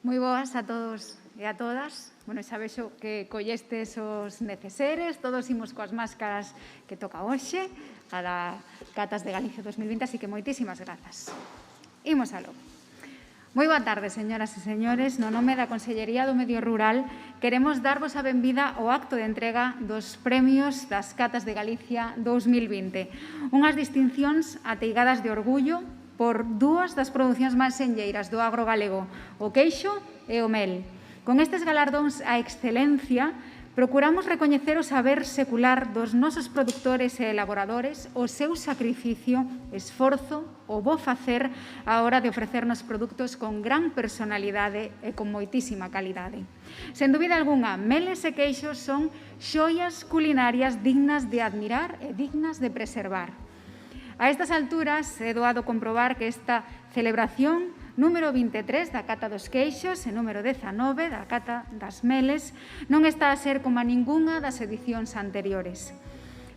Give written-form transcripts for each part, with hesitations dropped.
Moi boas a todos e a todas. Bueno, xa vexo que collestes os neceseres, todos imos coas máscaras que toca hoxe, a da Catas de Galicia 2020, así que moitísimas grazas. Imos aló. Moi boa tarde, señoras e señores. No nome da Consellería do Medio Rural, queremos darvos a benvida ao acto de entrega dos premios das Catas de Galicia 2020. Unhas distincións ateigadas de orgullo por dúas das producións máis senlleiras do agro galego, o queixo e o mel. Con estes galardóns á excelencia, procuramos recoñecer o saber secular dos nosos produtores e elaboradores, o seu sacrificio, esforzo, o bo facer á hora de ofrecernos produtos con gran personalidade e con moitísima calidade. Sen dúbida algunha, meles e queixos son xoias culinarias dignas de admirar e dignas de preservar. A estas alturas, é doado comprobar que esta celebración número 23 da Cata dos Queixos e número 19 da Cata das Meles non está a ser como a ningunha das edicións anteriores.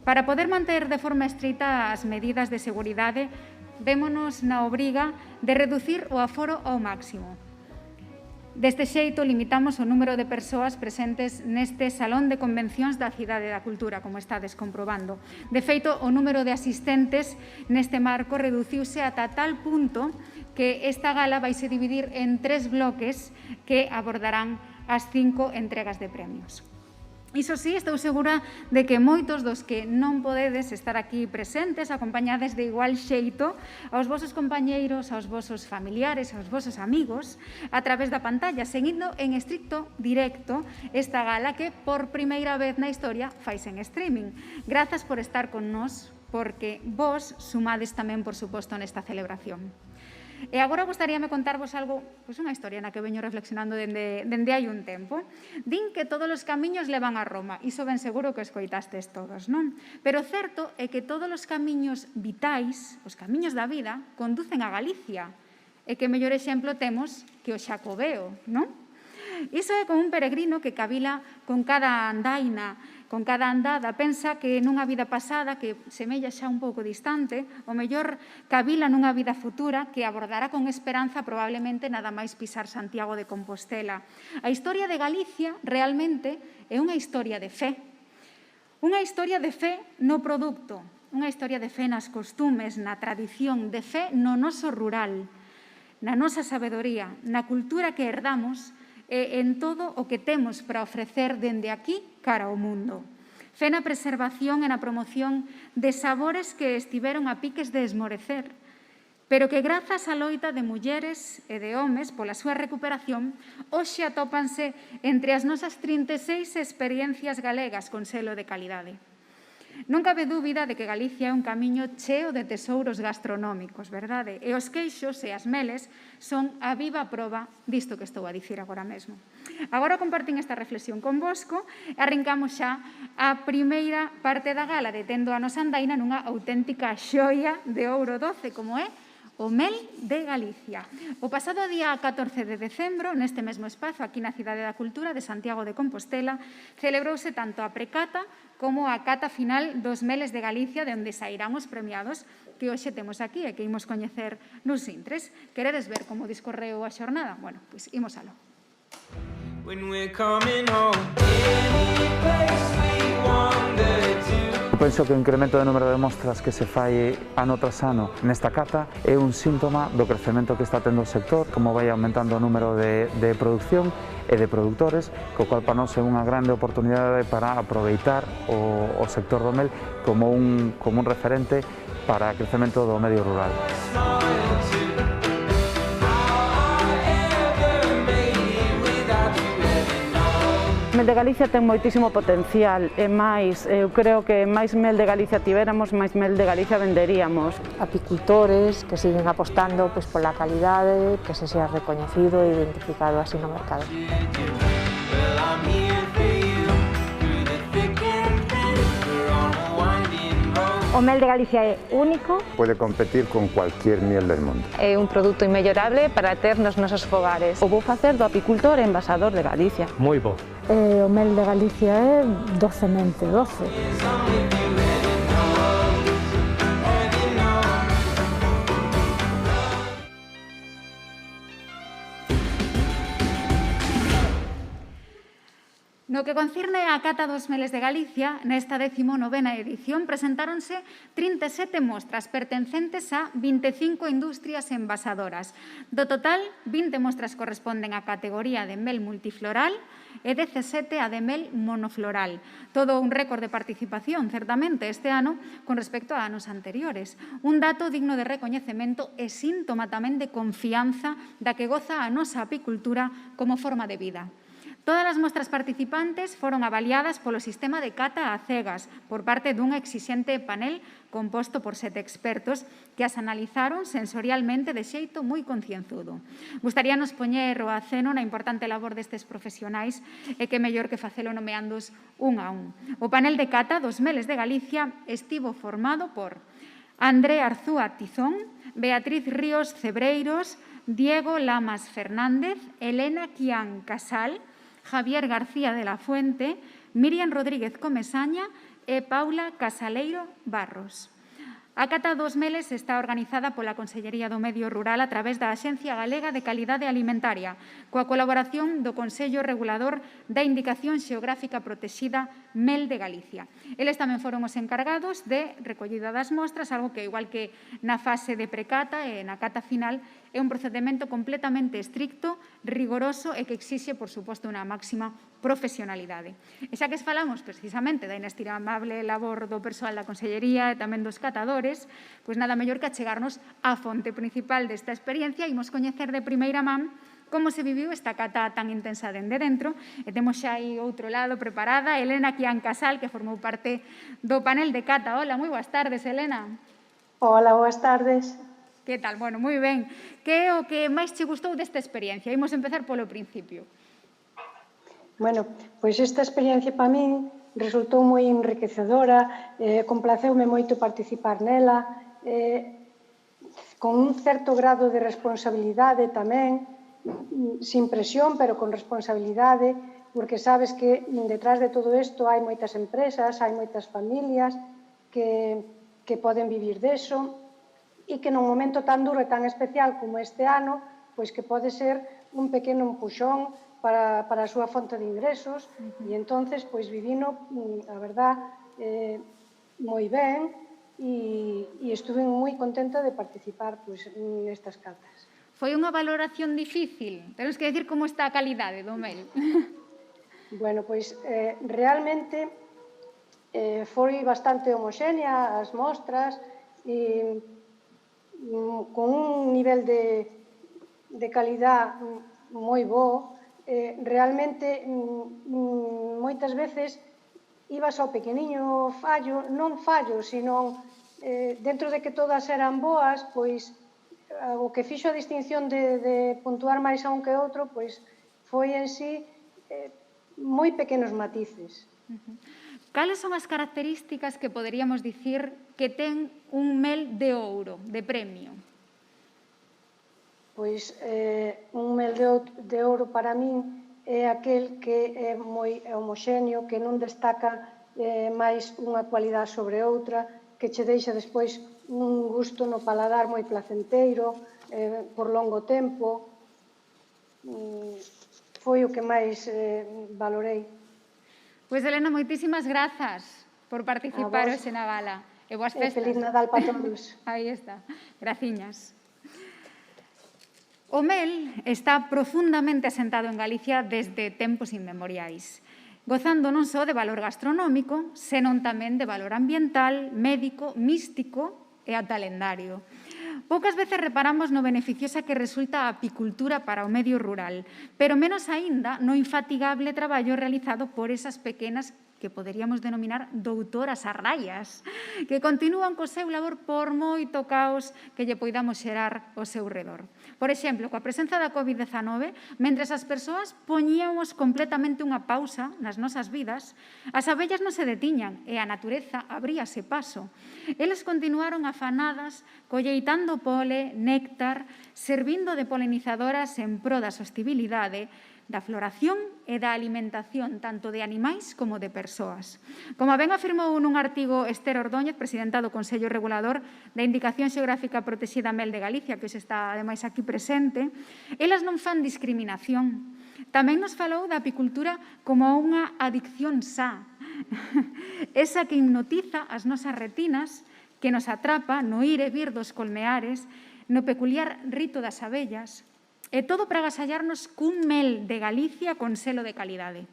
Para poder manter de forma estrita as medidas de seguridade, vémonos na obriga de reducir o aforo ao máximo. Deste xeito, limitamos o número de persoas presentes neste Salón de Convencións da Cidade da Cultura, como estades comprobando. De feito, o número de asistentes neste marco reduciuse ata tal punto que esta gala vaise dividir en 3 bloques que abordarán as 5 entregas de premios. Iso sí, estou segura de que moitos dos que non podedes estar aquí presentes acompañades de igual xeito aos vosos compañeiros, aos vosos familiares, aos vosos amigos a través da pantalla, seguindo en estricto directo esta gala que por primeira vez na historia fais en streaming. Grazas por estar con nós, porque vos sumades tamén, por suposto, nesta celebración. E agora gostaríame contarvos algo, unha historia na que veño reflexionando dende hai un tempo. Din que todos os camiños levan a Roma, iso ben seguro que escoitastes todos, non? Pero certo é que todos os camiños vitais, os camiños da vida, conducen a Galicia. E que mellor exemplo temos que o Xacobeo, non? Iso é como un peregrino que cabila con cada andaina, con cada andada, pensa que nunha vida pasada, que semella xa un pouco distante, o mellor cabila nunha vida futura que abordará con esperanza probablemente nada máis pisar Santiago de Compostela. A historia de Galicia realmente é unha historia de fe. Unha historia de fe no produto, unha historia de fe nas costumes, na tradición, de fe no noso rural, na nosa sabedoría, na cultura que herdamos e en todo o que temos para ofrecer dende aquí cara ao mundo. Fe na preservación e na promoción de sabores que estiveron a piques de esmorecer, pero que grazas á loita de mulleres e de homes pola súa recuperación, hoxe atópanse entre as nosas 36 experiencias galegas con selo de calidade. Non cabe dúbida de que Galicia é un camiño cheo de tesouros gastronómicos, verdade? E os queixos e as meles son a viva proba disto que estou a dicir agora mesmo. Agora compartín esta reflexión convosco e arrincamos xa a primeira parte da gala, detendo a nosa andaina nunha auténtica xoia de ouro doce, como é o mel de Galicia. O pasado día 14 de decembro, neste mesmo espazo, aquí na Cidade da Cultura de Santiago de Compostela, celebrouse tanto a precata como a cata final dos meles de Galicia, de onde sairán os premiados que hoxe temos aquí e que imos coñecer nos intres. Queredes ver como discorreu a xornada? Bueno, pois imos aló. Penso que o incremento de número de mostras que se fai ano tras ano nesta cata é un síntoma do crecemento que está tendo o sector, como vai aumentando o número de producción e de produtores, co cual para nós é unha grande oportunidade para aproveitar o sector do mel como un referente para o crecemento do medio rural. O mel de Galicia ten moitísimo potencial e máis, eu creo que máis mel de Galicia tivéramos, máis mel de Galicia venderíamos. Apicultores que siguen apostando pola calidade, que se sea recoñecido e identificado así no mercado. O mel de Galicia é único. Pode competir con cualquier miel del mundo. É un produto inmellorable para ter nos nosos fogares. O bo facer do apicultor e envasador de Galicia. Moi bo. O mel de Galicia é docemente doce. No que concirne á Cata dos Meles de Galicia, nesta 19ª edición presentáronse 37 mostras pertencentes a 25 industrias envasadoras. Do total, 20 mostras corresponden á categoría de mel multifloral e 17 a de mel monofloral. Todo un récord de participación, certamente, este ano con respecto a anos anteriores. Un dato digno de recoñecemento e síntoma tamén de confianza da que goza a nosa apicultura como forma de vida. Todas as mostras participantes foron avaliadas polo sistema de cata a cegas por parte dun exixente panel composto por 7 expertos que as analizaron sensorialmente de xeito moi concienzudo. Gustaríanos poñer o aceno na importante labor destes profesionais e que mellor que facelo nomeándos un a un. O panel de cata dos Meles de Galicia estivo formado por André Arzúa Tizón, Beatriz Ríos Cebreiros, Diego Lamas Fernández, Elena Quián Casal, Javier García de la Fuente, Miriam Rodríguez Comesaña e Paula Casaleiro Barros. A Cata dos Meles está organizada pola Consellería do Medio Rural a través da Axencia Galega de Calidade Alimentaria, coa colaboración do Consello Regulador da Indicación Xeográfica Protexida Mel de Galicia. Eles tamén foron os encargados de recollida das mostras, algo que, igual que na fase de precata e na cata final, é un procedimento completamente estricto, rigoroso e que exixe, por suposto, unha máxima profesionalidade. E xa que falamos precisamente da inestimable labor do persoal da Consellería e tamén dos catadores, pois nada mellor que achegarnos á fonte principal desta experiencia e imos coñecer de primeira man como se viviu esta cata tan intensa dende dentro. E temos xa aí outro lado preparada, Elena Quián Casal, que formou parte do panel de cata. Hola, moi boas tardes, Elena. Hola, boas tardes. Que tal? Bueno, moi ben. Que é o que máis che gustou desta experiencia? Imos empezar polo principio. Bueno, pois esta experiencia para min resultou moi enriquecedora, complaceume moito participar nela, con un certo grado de responsabilidade tamén, sin presión, pero con responsabilidade, porque sabes que detrás de todo isto hai moitas empresas, hai moitas familias que poden vivir deso e que nun momento tan duro e tan especial como este ano, pois que pode ser un pequeno empuxón para a súa fonte de ingresos e entonces pois vivino, a verdad, moi ben e estuve moi contenta de participar pois nestas catas. Foi unha valoración difícil? Temos que decir como está a calidade do mel. Bueno, pois realmente foi bastante homoxénea as mostras e con un nivel de calidad moi bo. Realmente moitas veces ibas ao pequeniño fallo, non fallo, sino dentro de que todas eran boas, pois o que fixo a distinción de puntuar máis a un que outro, pois foi en sí moi pequenos matices. Cales son as características que poderíamos dicir que ten un mel de ouro, de premio? Pois un mel de ouro para min é aquel que é moi homoxéneo, que non destaca máis unha cualidade sobre outra, que che deixa despois un gusto no paladar moi placenteiro, por longo tempo. Foi o que máis valorei. Pois, Elena, moitísimas grazas por participar hoxe na gala. E boas festas. Feliz Nadal para todos. Aí está. Graciñas. O mel está profundamente asentado en Galicia desde tempos inmemoriais, gozando non só de valor gastronómico, senón tamén de valor ambiental, médico, místico e ata lendario. Poucas veces reparamos no beneficiosa que resulta a apicultura para o medio rural, pero menos aínda no infatigable traballo realizado por esas pequenas que poderíamos denominar doutoras a raias, que continúan co seu labor por moito caos que lle poidamos xerar ao seu redor. Por exemplo, coa presenza da COVID-19, mentres as persoas poñíamos completamente unha pausa nas nosas vidas, as abellas non se detiñan e a natureza abríase paso. Eles continuaron afanadas, colleitando pole, néctar, servindo de polinizadoras en pro da sostibilidade, da floración e da alimentación tanto de animais como de persoas. Como ben afirmou nun artigo Esther Ordóñez, presidenta do Consello Regulador da Indicación Xeográfica Protexida Mel de Galicia, que se está ademais aquí presente, elas non fan discriminación, Tamén nos falou da apicultura como unha adicción xa. Esa que hipnotiza as nosas retinas, que nos atrapa no ir e vir dos colmeares, no peculiar rito das abellas, e todo para agasallarnos cun mel de Galicia con selo de calidade,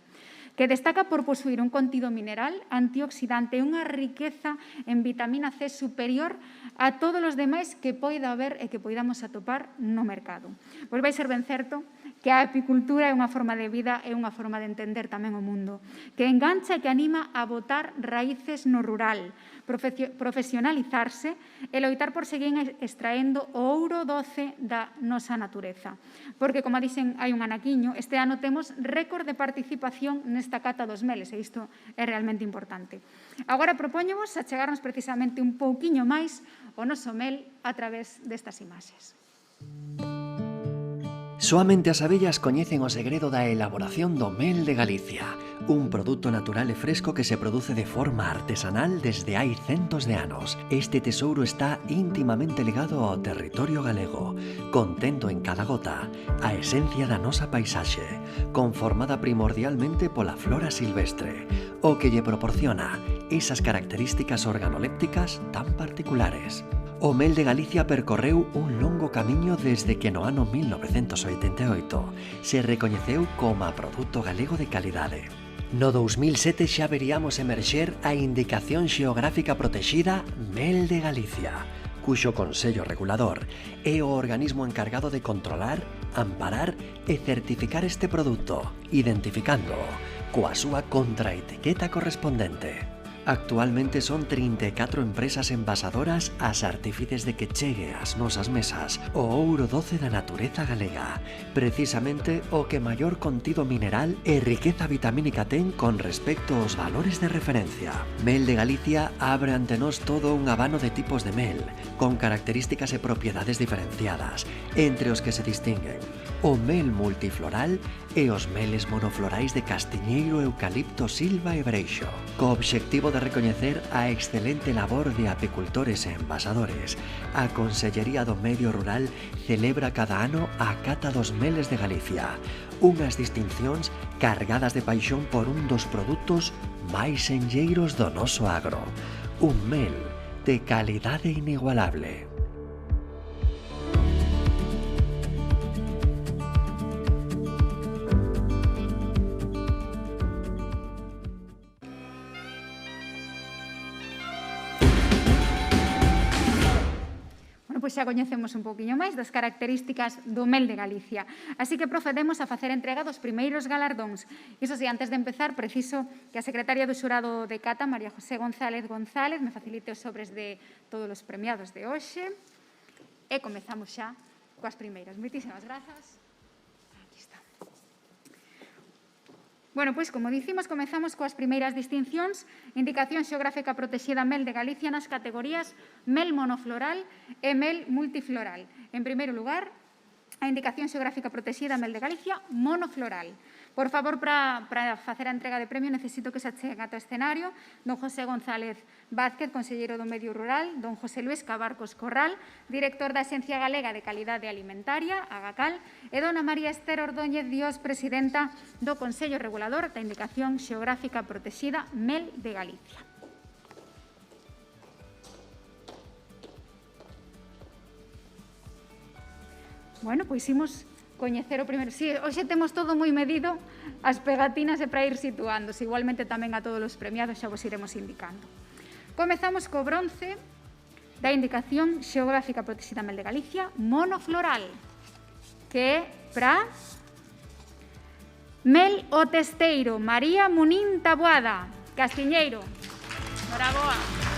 que destaca por posuir un contido mineral, antioxidante e unha riqueza en vitamina C superior a todos os demais que poida haber e que poidamos atopar no mercado. Pois vai ser ben certo que a apicultura é unha forma de vida e unha forma de entender tamén o mundo, que engancha e que anima a botar raíces no rural, profesionalizarse e loitar por seguir extraendo o ouro doce da nosa natureza. Porque, como dixen hai un anaquiño, este ano temos récord de participación nesta cata dos meles, e isto é realmente importante. Agora propóñovos a chegarnos precisamente un pouquiño máis o noso mel a través destas imaxes. Soamente as abellas coñecen o segredo da elaboración do mel de Galicia, un produto natural e fresco que se produce de forma artesanal desde hai centos de anos. Este tesouro está íntimamente ligado ao territorio galego, contendo en cada gota a esencia da nosa paisaxe, conformada primordialmente pola flora silvestre, o que lle proporciona esas características organolépticas tan particulares. O mel de Galicia percorreu un longo camiño desde que no ano 1988 se recoñeceu como produto galego de calidade. No 2007 xa veríamos emerxer a Indicación Xeográfica Protexida Mel de Galicia, cuxo Consello Regulador é o organismo encargado de controlar, amparar e certificar este produto, identificándoo coa súa contraetiqueta correspondente. Actualmente son 34 empresas envasadoras as artífices de que chegue ás nosas mesas o ouro doce da natureza galega, precisamente o que maior contido mineral e riqueza vitamínica ten con respecto aos valores de referencia. Mel de Galicia abre ante nós todo un abano de tipos de mel, con características e propiedades diferenciadas, entre os que se distinguen o mel multifloral e os meles monoflorais de castiñeiro, eucalipto, silva e breixo, co obxectivo de recoñecer a excelente labor de apicultores e envasadores. A Consellería do Medio Rural celebra cada ano a Cata dos Meles de Galicia, unhas distincións cargadas de paixón por un dos produtos máis enlleiros do noso agro, un mel de calidade inigualable. Pois xa coñecemos un pouquiño máis das características do mel de Galicia. Así que procedemos a facer entrega dos primeiros galardóns. Iso si, antes de empezar, preciso que a secretaria do xurado de Cata, María José González González, me facilite os sobres de todos os premiados de hoxe. E comezamos xa coas primeiras. Moitísimas grazas. Aquí está. Bueno, pois, como dicimos, comezamos coas primeiras distincións, Indicación Xeográfica Protexida Mel de Galicia nas categorías mel monofloral e mel multifloral. En primeiro lugar, a Indicación Xeográfica Protexida Mel de Galicia monofloral. Por favor, para facer a entrega de premio, necesito que se acheguen ata o escenario don José González Vázquez, conselleiro do Medio Rural, don José Luis Cabarcos Corral, director da Axencia Galega de Calidade Alimentaria, AGACAL, e dona María Ester Ordóñez Dios, presidenta do Consello Regulador da Indicación Xeográfica Protexida Mel de Galicia. Bueno, pois imos coñecer o primeiro. Si, hoxe temos todo moi medido, as pegatinas e para ir situándose. Igualmente tamén a todos os premiados xa vos iremos indicando. Comezamos co bronce da Indicación Xeográfica Protexida Mel de Galicia monofloral, que é para Mel o Testeiro, María Munín Taboada, Castiñeiro. Noraboa.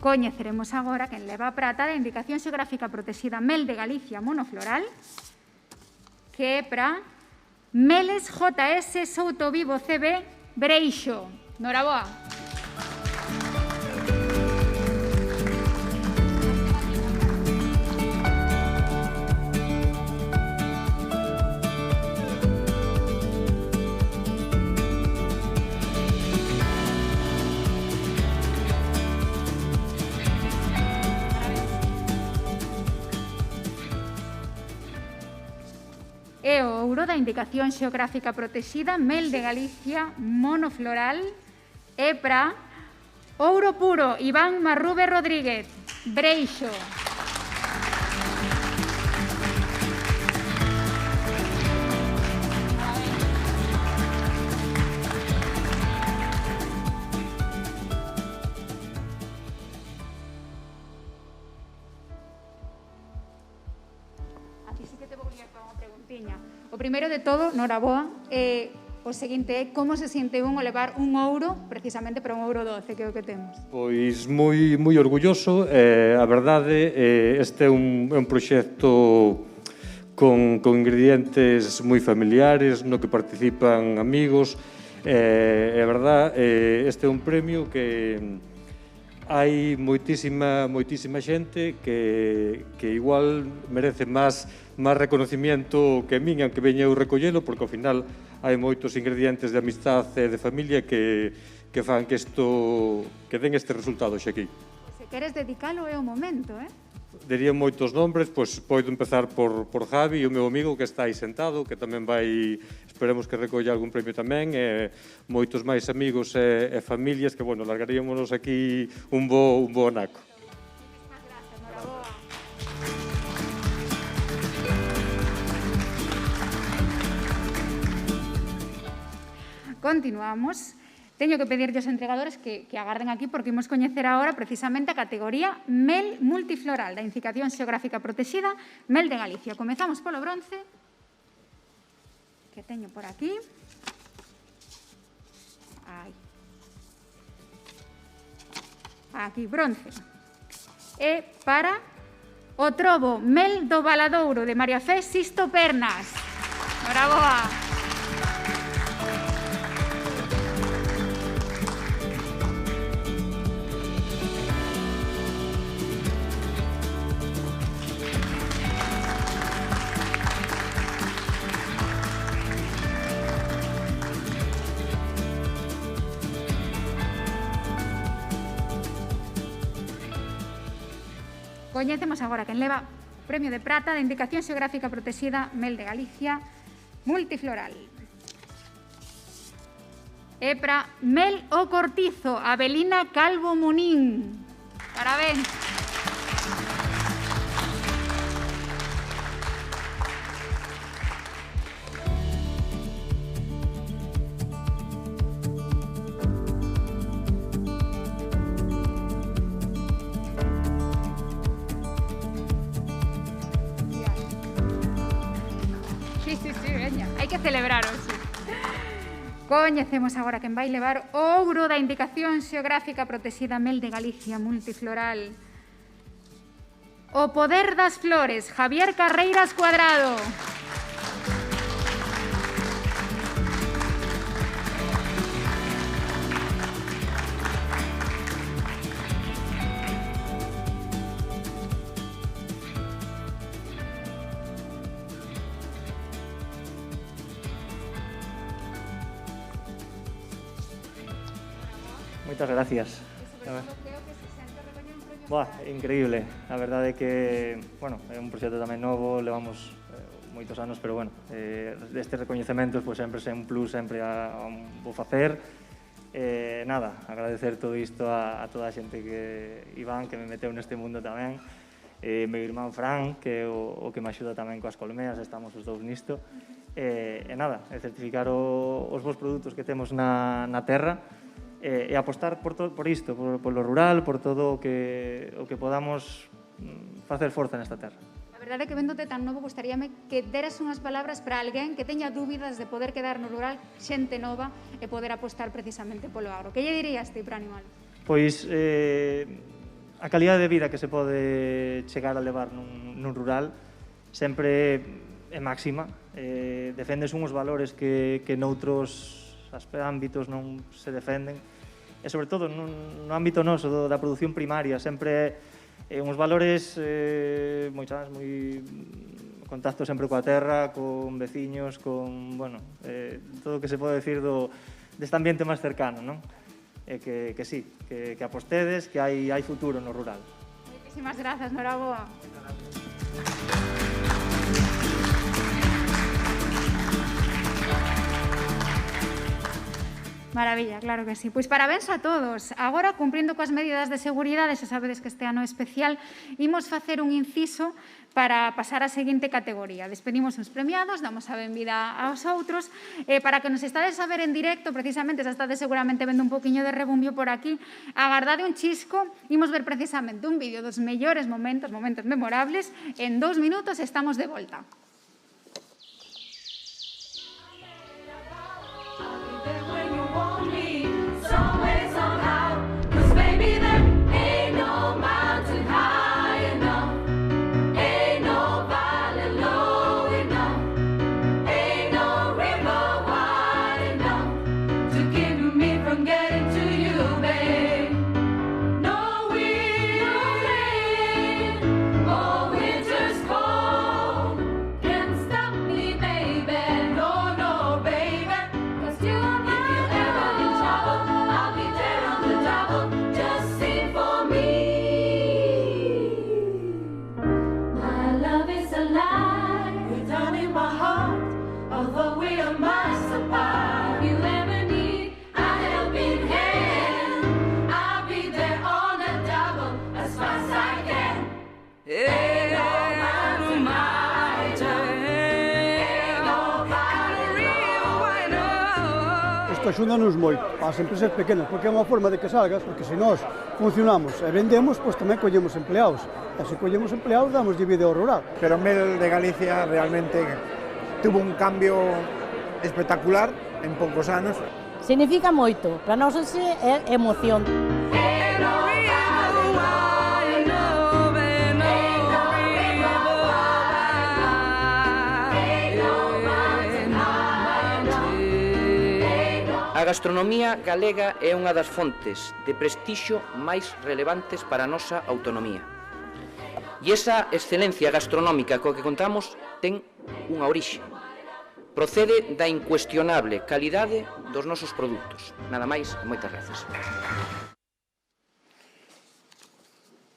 Coñeceremos agora quen leva a prata da Indicación Xeográfica Protexida Mel de Galicia monofloral, que é para Meles JS Souto Vivo CB Breixo. Noraboa. E o ouro da Indicación Xeográfica Protexida Mel de Galicia monofloral e para Ouro Puro Iván Marrube Rodríguez, Breixo. Aquí sí que te vou liar para unha preguntiña. O primeiro de todo, Noraboa, o seguinte é como se siente un ao levar un ouro precisamente para un ouro 12, que é o que temos. Pois moi orgulloso, a verdade, este é un proxecto con ingredientes moi familiares, no que participan amigos, a verdade, este é un premio que hai moitísima xente que igual merece máis reconocimiento que a min, aunque veña eu recollelo, porque ao final hai moitos ingredientes de amistad e de familia que fan que den este resultado xa aquí. Se queres dedicalo é o momento, Diría moitos nombres, pois podo empezar por Javi, o meu amigo que está aí sentado, que tamén vai, esperemos que recolla algún premio tamén, e moitos máis amigos e familias que, bueno, largaríamos aquí un bo anaco. Moitísimas grazas, Noraboa. Continuamos. Teño que pedirlle aos entregadores que agarden aquí porque imos coñecer agora precisamente a categoría Mel Multifloral da Indicación Xeográfica Protexida Mel de Galicia. Comezamos polo bronce, que teño por aquí. Aquí, bronce. E para o trobo Mel do Valadouro de María Fe Sisto Pernas. Noraboa. Coñecemos agora quen leva o Premio de Prata da Indicación Xeográfica Protexida Mel de Galicia multifloral. E para Mel o Cortizo, Avelina Calvo Munín. Parabéns. Sí, veña, hai que celebrar hoxe. Coñecemos agora quen vai levar o ouro da Indicación Xeográfica Protexida Mel de Galicia multifloral. O Poder das Flores, Javier Carreiras Cuadrado. Moitas gracias. Buah, increíble. A verdade é que, bueno, é un proxecto tamén novo, levamos moitos anos, pero bueno, destes recoñecementos, pois sempre é un plus, sempre vou facer. Nada, agradecer todo isto a toda a xente que, Iván, que me meteu neste mundo tamén, meu irmán Fran, que é o que me axuda tamén coas colmeas, estamos os dous nisto. Nada, certificar os vos produtos que temos na terra, e apostar por isto, por lo rural, por todo o que podamos facer forza nesta terra. A verdade é que véndote tan novo, gustaríame que deras unhas palabras para alguén que teña dúbidas de poder quedar no rural, xente nova, e poder apostar precisamente polo agro. Que lle dirías ti para animal? Pois a calidade de vida que se pode chegar a levar nun rural sempre é máxima. Defendes unhos valores que noutros ámbitos non se defenden, e sobre todo no ámbito noso da produción primaria, sempre uns valores moi contacto sempre coa terra, con veciños, con, bueno, todo o que se pode decir deste ambiente máis cercano, non? Que sí, que apostedes, que hai futuro no rural. Moitísimas grazas, Noraboa. Maravilla, claro que sí. Pois parabéns a todos. Agora, cumprindo coas medidas de seguridade, xa sabedes que este ano é especial, imos facer un inciso para pasar á seguinte categoría. Despedimos os premiados, damos a benvida aos outros. Para que nos estades a ver en directo, precisamente, xa estades seguramente vendo un poquinho de rebumbio por aquí, agardade un chisco, imos ver precisamente un vídeo dos mellores momentos memorables. En 2 minutos estamos de volta. Isto axúdanos moito ás empresas pequenas, porque é unha forma de que salgas, porque se nós funcionamos e vendemos, pois tamén collemos empleados. E se collemos empleados, damos de vida ao rural. Pero Mel de Galicia realmente tuvo un cambio espectacular en poucos anos. Significa moito, para nós é emoción. A gastronomía galega é unha das fontes de prestixio máis relevantes para a nosa autonomía. E esa excelencia gastronómica coa que contamos ten unha orixe. Procede da incuestionable calidade dos nosos produtos. Nada máis e moitas grazas.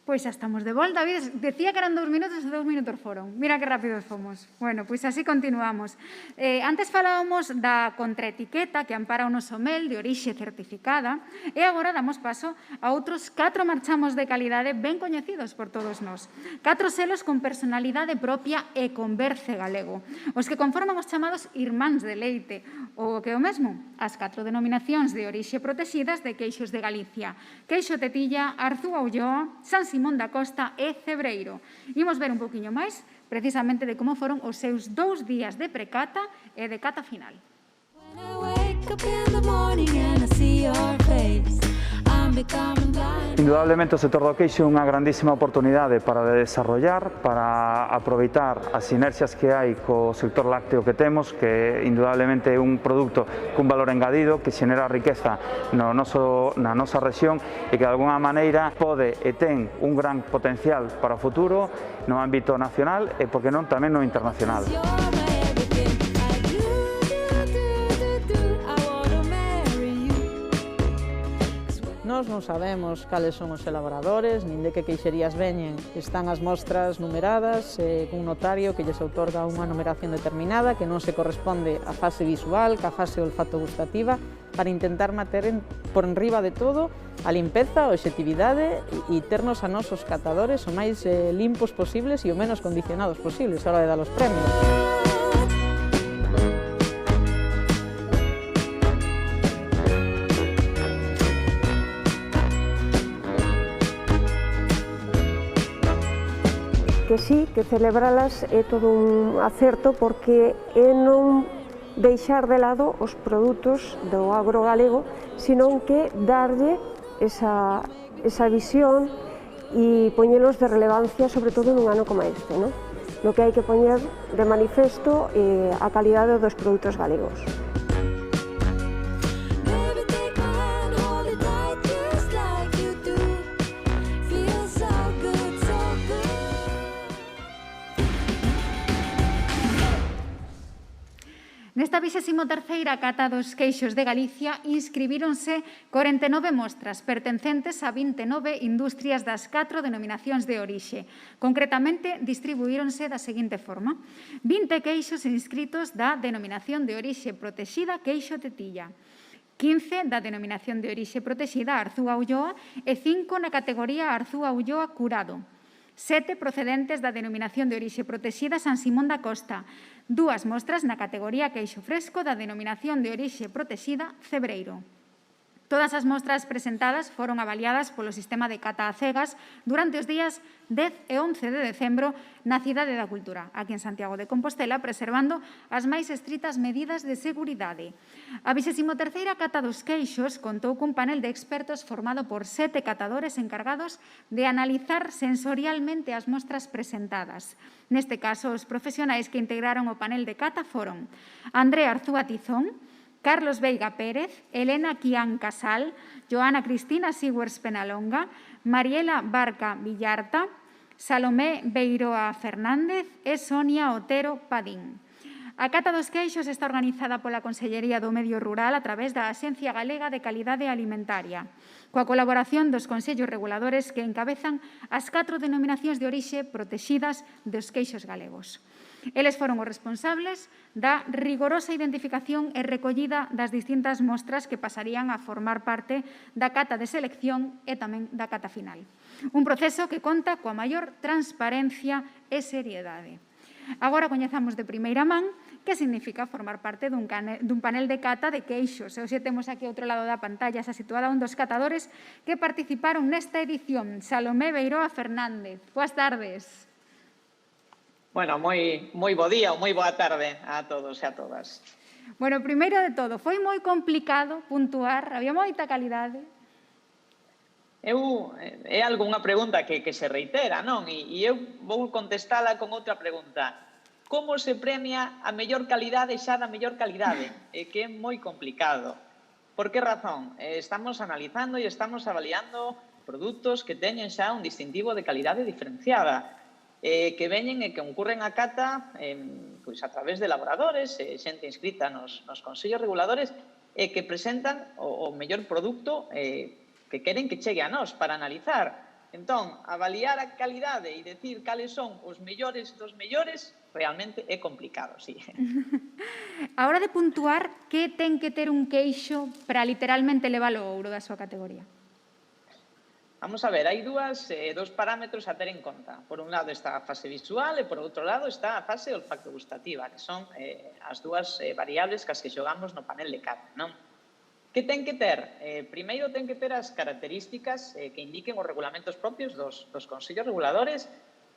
Pois xa estamos de volta. Decía que eran 2 minutos e 2 minutos foron. Mira que rápidos fomos. Bueno, pois así continuamos. Antes falábamos da contraetiqueta que ampara o noso mel de orixe certificada e agora damos paso a outros 4 marchamos de calidade ben coñecidos por todos nós. 4 selos con personalidade propia e con berce galego. Os que conforman os chamados irmáns de leite, ou que é o mesmo, as 4 denominacións de orixe protexidas de queixos de Galicia. Queixo Tetilla, Arzúa Ulloa, San Simón da Costa e Cebreiro. Imos ver un poquinho máis precisamente de como foron os seus 2 días de precata e de cata final. Indudablemente o sector do queixo é unha grandísima oportunidade para desarrollar, para aproveitar as sinerxias que hai co sector lácteo que temos, que indudablemente é un produto cun valor engadido que xenera riqueza na nosa rexión e que de alguna maneira pode e ten un gran potencial para o futuro no ámbito nacional e, por que non, tamén no internacional. Nós non sabemos cales son os elaboradores, nin de que queixerías veñen. Están as mostras numeradas, cun notario que lles outorga unha numeración determinada que non se corresponde á fase visual, ca fase olfato gustativa, para intentar manter por enriba de todo a limpeza, a obxectividade e ternos a nosos catadores o máis limpos posibles e o menos condicionados posibles a hora de dar os premios. Que sí, que celebralas é todo un acerto porque é non deixar de lado os produtos do agro galego, senón que darlle esa visión e poñelos de relevancia, sobre todo nun ano como este, ¿no? No que hai que poñer de manifesto a calidade dos produtos galegos. Nesta 23ª cata dos queixos de Galicia inscribíronse 49 mostras pertencentes a 29 industrias das 4 denominacións de orixe. Concretamente, distribuíronse da seguinte forma: 20 queixos inscritos da denominación de orixe protexida Queixo Tetilla, 15 da denominación de orixe protexida Arzúa Ulloa e 5 na categoría Arzúa Ulloa Curado. 7 procedentes da denominación de orixe protexida San Simón da Costa, 2 mostras na categoría Queixo Fresco da denominación de orixe protexida Cebreiro. Todas as mostras presentadas foron avaliadas polo sistema de cata a cegas durante os días 10 e 11 de decembro na Cidade da Cultura, aquí en Santiago de Compostela, preservando as máis estritas medidas de seguridade. A 23ª cata dos queixos contou cun panel de expertos formado por 7 catadores encargados de analizar sensorialmente as mostras presentadas. Neste caso, os profesionais que integraron o panel de cata foron Andrea Arzúa Tizón, Carlos Veiga Pérez, Elena Quián Casal, Joana Cristina Sigüers Penalonga, Mariela Barca Villarta, Salomé Beiroa Fernández e Sonia Otero Padín. A cata dos queixos está organizada pola Consellería do Medio Rural a través da Axencia Galega de Calidade Alimentaria, coa colaboración dos consellos reguladores que encabezan as 4 denominacións de orixe protexidas dos queixos galegos. Eles foron os responsables da rigorosa identificación e recollida das distintas mostras que pasarían a formar parte da cata de selección e tamén da cata final. Un proceso que conta coa maior transparencia e seriedade. Agora coñezamos de primeira man que significa formar parte dun panel de cata de queixos. E hoxe temos aquí ao outro lado da pantalla xa situada un dos catadores que participaron nesta edición, Salomé Beiroa Fernández. Boas tardes. Bueno, moi bo día ou moi boa tarde a todos e a todas. Bueno, primeiro de todo, foi moi complicado puntuar, había moita calidade. É algunha pregunta que se reitera, non? E eu vou contestala con outra pregunta. Como se premia a mellor calidade xa da mellor calidade? É que é moi complicado. Por que razón? Estamos analizando e estamos avaliando produtos que teñen xa un distintivo de calidade diferenciada, que veñen e que concurren a cata a través de elaboradores, xente inscrita nos consellos reguladores, e que presentan o mellor produto que queren que chegue a nós para analizar. Entón, avaliar a calidade e decir cales son os mellores dos mellores realmente é complicado, sí. A hora de puntuar, que ten que ter un queixo para literalmente levar o ouro da súa categoría? Vamos a ver, hai dous parámetros a ter en conta. Por un lado está a fase visual e por outro lado está a fase olfacto-gustativa, que son as dúas variables que xogamos no panel de cata, non? Que ten que ter? Primeiro ten que ter as características que indiquen os regulamentos propios dos consellos reguladores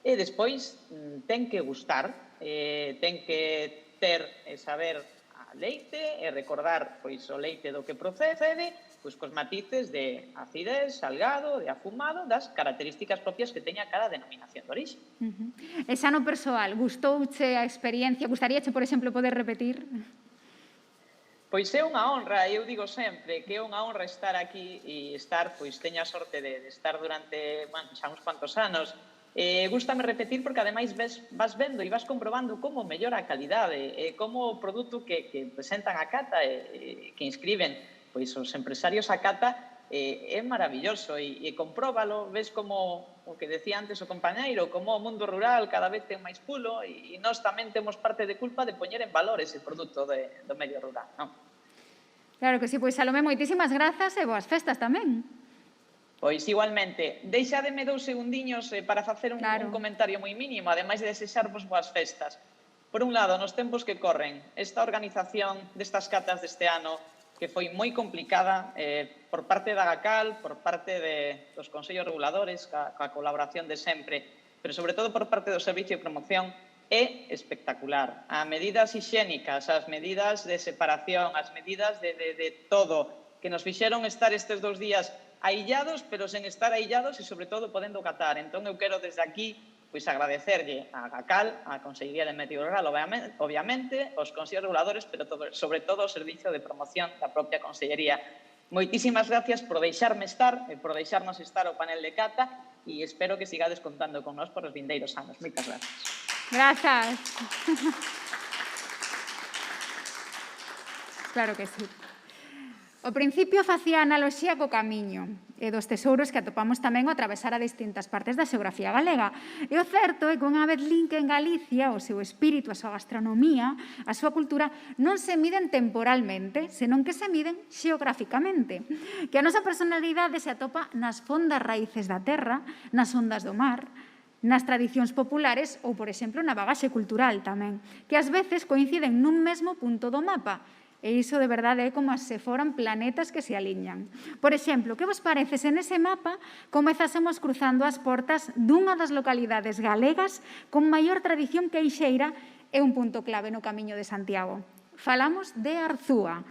e despois ten que gustar, ten que ter saber a leite e recordar o leite do que procede, cos matices de acidez, salgado, de afumado, das características propias que teña cada denominación de orixe. E xa no persoal, gustouche a experiencia? Gustaríache, por exemplo, poder repetir? Pois é unha honra, eu digo sempre que é unha honra estar aquí e teño a sorte de estar durante xa uns cuantos anos. Gústame repetir porque ademais vas vendo e vas comprobando como mellora a calidade, como o produto que presentan a cata e que inscriben os empresarios a cata é maravilloso e compróbalo, ves como o que decía antes o compañeiro, como o mundo rural cada vez ten máis pulo e nós tamén temos parte de culpa de poñer en valor ese produto do medio rural, non? Claro que sí, pois Salomé, moitísimas grazas e boas festas tamén. Pois igualmente, deixademe 2 segundiños para facer un comentario moi mínimo, ademais de desexarvos boas festas. Por un lado, nos tempos que corren, esta organización destas catas deste ano que foi moi complicada por parte da GACAL, por parte dos consellos reguladores, coa colaboración de sempre, pero sobre todo por parte do Servicio de Promoción, é espectacular. As medidas hixiénicas, as medidas de separación, as medidas de todo, que nos fixeron estar estes 2 días aillados, pero sen estar aillados e sobre todo podendo catar. Entón eu quero desde aquí agradecerlle a GACAL, a Consellería de Medio Rural, obviamente, aos consellos reguladores, pero sobre todo ao Servicio de Promoción da propia Consellería. Moitísimas gracias por deixarme estar, por deixarnos estar ao panel de cata e espero que sigades contando con nós por os vindeiros anos. Moitas gracias. Grazas. Claro que sí. O principio facía analoxía co camiño e dos tesouros que atopamos tamén ao atravesar a distintas partes da xeografía galega. E o certo é que unha vez linque en Galicia, o seu espírito, a súa gastronomía, a súa cultura, non se miden temporalmente, senón que se miden xeográficamente. Que a nosa personalidade se atopa nas fondas raíces da terra, nas ondas do mar, nas tradicións populares ou, por exemplo, na bagaxe cultural tamén, que ás veces coinciden nun mesmo punto do mapa. E iso de verdade é como se foran planetas que se aliñan. Por exemplo, que vos parece se nese mapa comezásemos cruzando as portas dunha das localidades galegas con maior tradición queixeira e un punto clave no Camiño de Santiago? Falamos de Arzúa.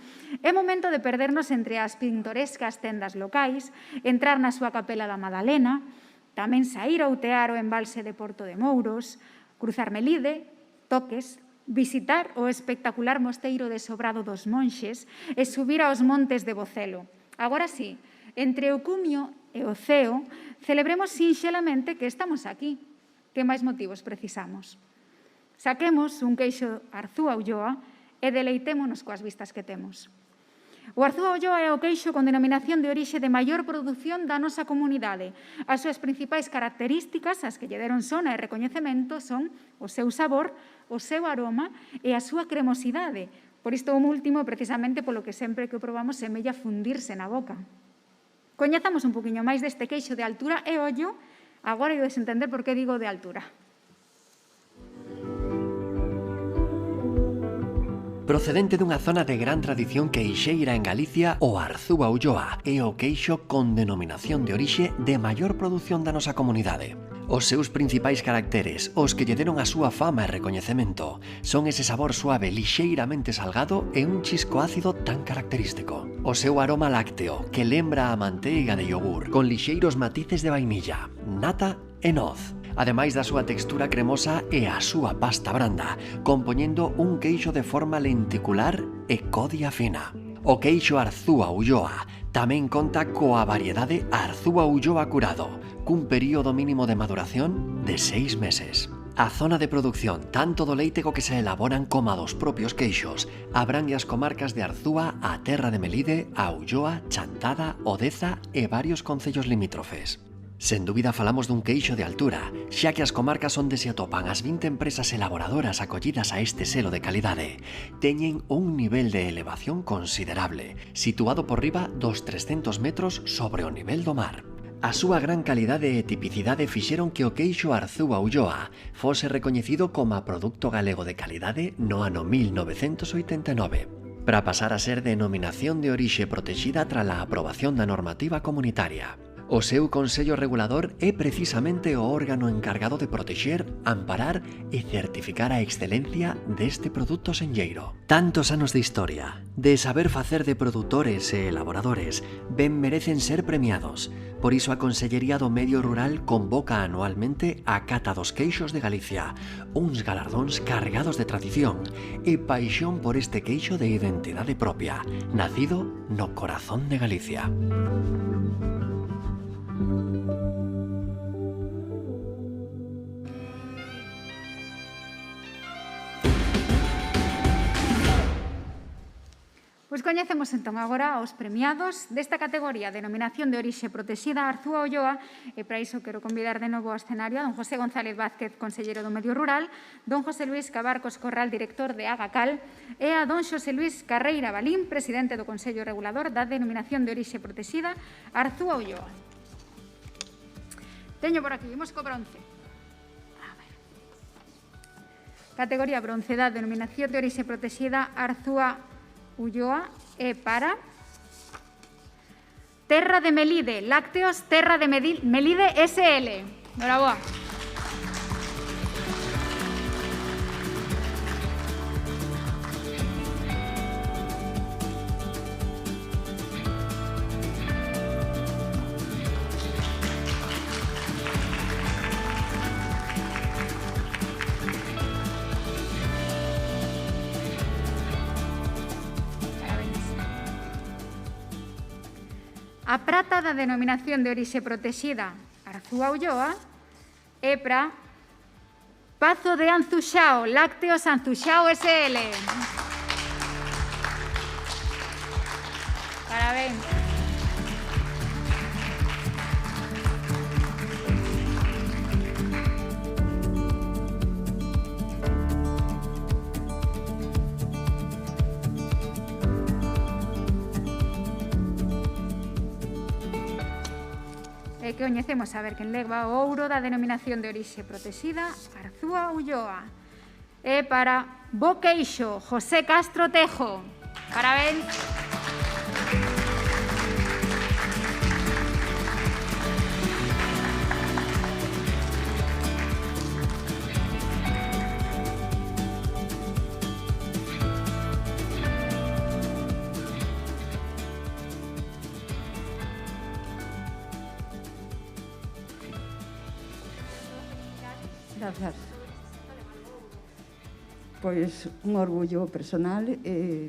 É momento de perdernos entre as pintorescas tendas locais, entrar na súa capela da Madalena, tamén saír a outear o embalse de Porto de Mouros, cruzar Melide, Toques, visitar o espectacular mosteiro de Sobrado dos Monxes e subir aos montes de Bocelo. Agora sí, entre o Cumio e o Ceo, celebremos sinxelamente que estamos aquí. Que máis motivos precisamos? Saquemos un queixo Arzúa Ulloa e deleitémonos coas vistas que temos. O Arzúa Ulloa é o queixo con denominación de orixe de maior produción da nosa comunidade. As súas principais características, as que lle deron sona e recoñecemento, son o seu sabor, o seu aroma e a súa cremosidade. Por isto, o último, precisamente polo que sempre que o probamos semella fundirse na boca. Coñezamos un poquinho máis deste queixo de altura e ollo, agora ides entender por que digo de altura. Procedente dunha zona de gran tradición queixeira en Galicia, o Arzúa Ulloa é o queixo con denominación de orixe de maior produción da nosa comunidade. Os seus principais caracteres, os que lle deron a súa fama e recoñecemento, son ese sabor suave lixeiramente salgado e un chisco ácido tan característico. O seu aroma lácteo, que lembra a manteiga de yogur, con lixeiros matices de vainilla, nata e noz. Ademais da súa textura cremosa e a súa pasta branda, compoñendo un queixo de forma lenticular e codia fina. O queixo Arzúa Ulloa tamén conta coa variedade Arzúa Ulloa curado, cun período mínimo de maduración de 6 meses. A zona de producción, tanto do leite co que se elaboran como a dos propios queixos, abrangue as comarcas de Arzúa, a Terra de Melide, a Ulloa, Chantada, Odeza e varios concellos limítrofes. Sen dúbida falamos dun queixo de altura, xa que as comarcas onde se atopan as 20 empresas elaboradoras acollidas a este selo de calidade teñen un nivel de elevación considerable, situado por riba dos 300 metros sobre o nivel do mar. A súa gran calidade e tipicidade fixeron que o queixo Arzúa Ulloa fose recoñecido como produto galego de calidade no ano 1989, para pasar a ser denominación de orixe protexida tras a aprobación da normativa comunitaria. O seu Consello Regulador é precisamente o órgano encargado de protexer, amparar e certificar a excelencia deste produto senlleiro. Tantos anos de historia, de saber facer de produtores e elaboradores, ben merecen ser premiados. Por iso a Consellería do Medio Rural convoca anualmente a Cata dos Queixos de Galicia, uns galardóns cargados de tradición e paixón por este queixo de identidade propia, nacido no corazón de Galicia. Pois coñecemos entón agora os premiados desta categoría Denominación de Orixe Protexida Arzúa Ulloa e para iso quero convidar de novo ao escenario a don José González Vázquez, consellero do Medio Rural, don José Luís Cabarcos Corral, director de Agacal e a don Xosé Luís Carreira Balín, presidente do Consello Regulador da Denominación de Orixe Protexida Arzúa Ulloa. Teño por aquí, imos co bronce. Categoría bronce da Denominación de Orixe Protexida Arzúa Ulloa é para Terra de Melide, Lácteos Terra de Melide SL. Bravo. A prata da Denominación de Orixe Protexida Arzúa Ulloa é para Pazo de Anzuxao, Lácteos Anzuxao SL. que coñecemos a ver quen leva o ouro da denominación de orixe protexida Arzúa Ulloa. E para Bo Queixo, José Castro Tejo. Parabéns. Grazas. Pois un orgullo personal e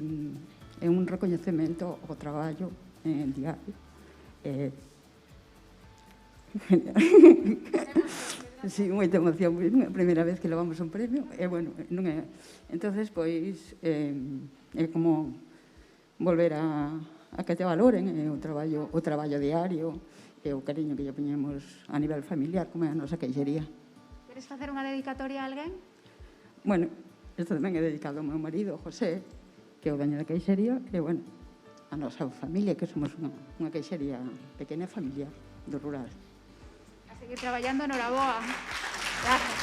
un recoñecemento ao traballo diario. Sí, moita emoción, é a primeira vez que levamos un premio, e bueno, non é... Entonces, pois, é como volver a que te valoren o traballo diario e o cariño que lle poñemos a nivel familiar, como é a nosa queixería. Queres facer unha dedicatoria a alguén? Bueno, isto tamén é dedicado ao meu marido, José, que é o dueño da queixería, e, bueno, a nosa familia, que somos unha queixería pequena e familiar do rural. A seguir traballando, noraboa. Gracias.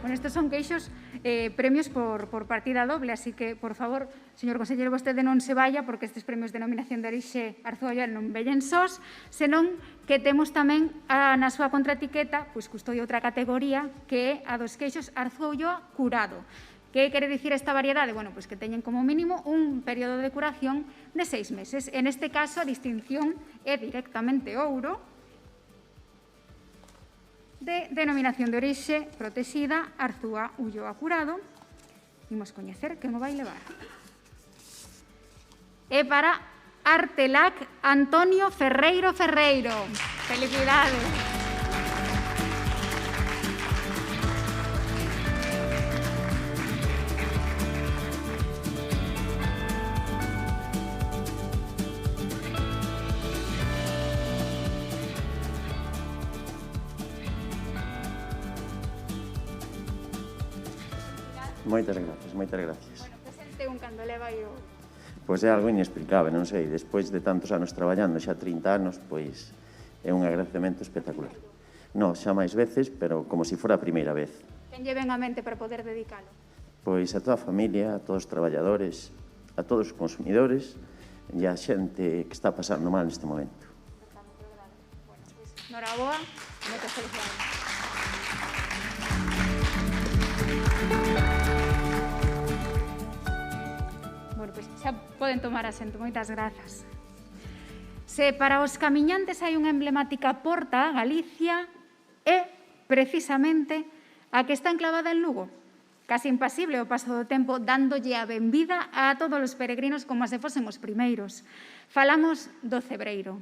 Bueno, estes son queixos premios por partida doble, así que, por favor, señor conselleiro, vostede non se vaya, porque estes premios de denominación de orixe Arzúa Ulloa non vellen sós, senón que temos tamén na súa contraetiqueta, pois custodia outra categoría, que é a dos queixos Arzúa Ulloa curado. Que quere dicir esta variedade? Bueno, pois que teñen como mínimo un período de curación de 6 meses. En este caso, a distinción é directamente ouro, de denominación de orixe protexida Arzúa Ulloa curado. Imos coñecer quen o vai levar. E para Artelac Antonio Ferreiro Ferreiro. Felicidades. Moitas gracias, moitas gracias. Bueno, que sente un cando leva o... Pois é algo inexplicable, non sei, despois de tantos anos traballando, xa 30 anos, pois é un agradecemento espectacular. Non, xa máis veces, pero como se fora a primeira vez. Quen lle ven a mente para poder dedicalo? Pois a toda a familia, a todos os traballadores, a todos os consumidores e a xente que está pasando mal neste momento. Noraboa, moitas felicidades. Bueno, pois xa poden tomar asento. Moitas grazas. Se para os camiñantes hai unha emblemática porta a Galicia, é precisamente a que está enclavada en Lugo, casi impasible o paso do tempo, dándolle a benvida a todos os peregrinos como se fosen os primeiros. Falamos do Cebreiro.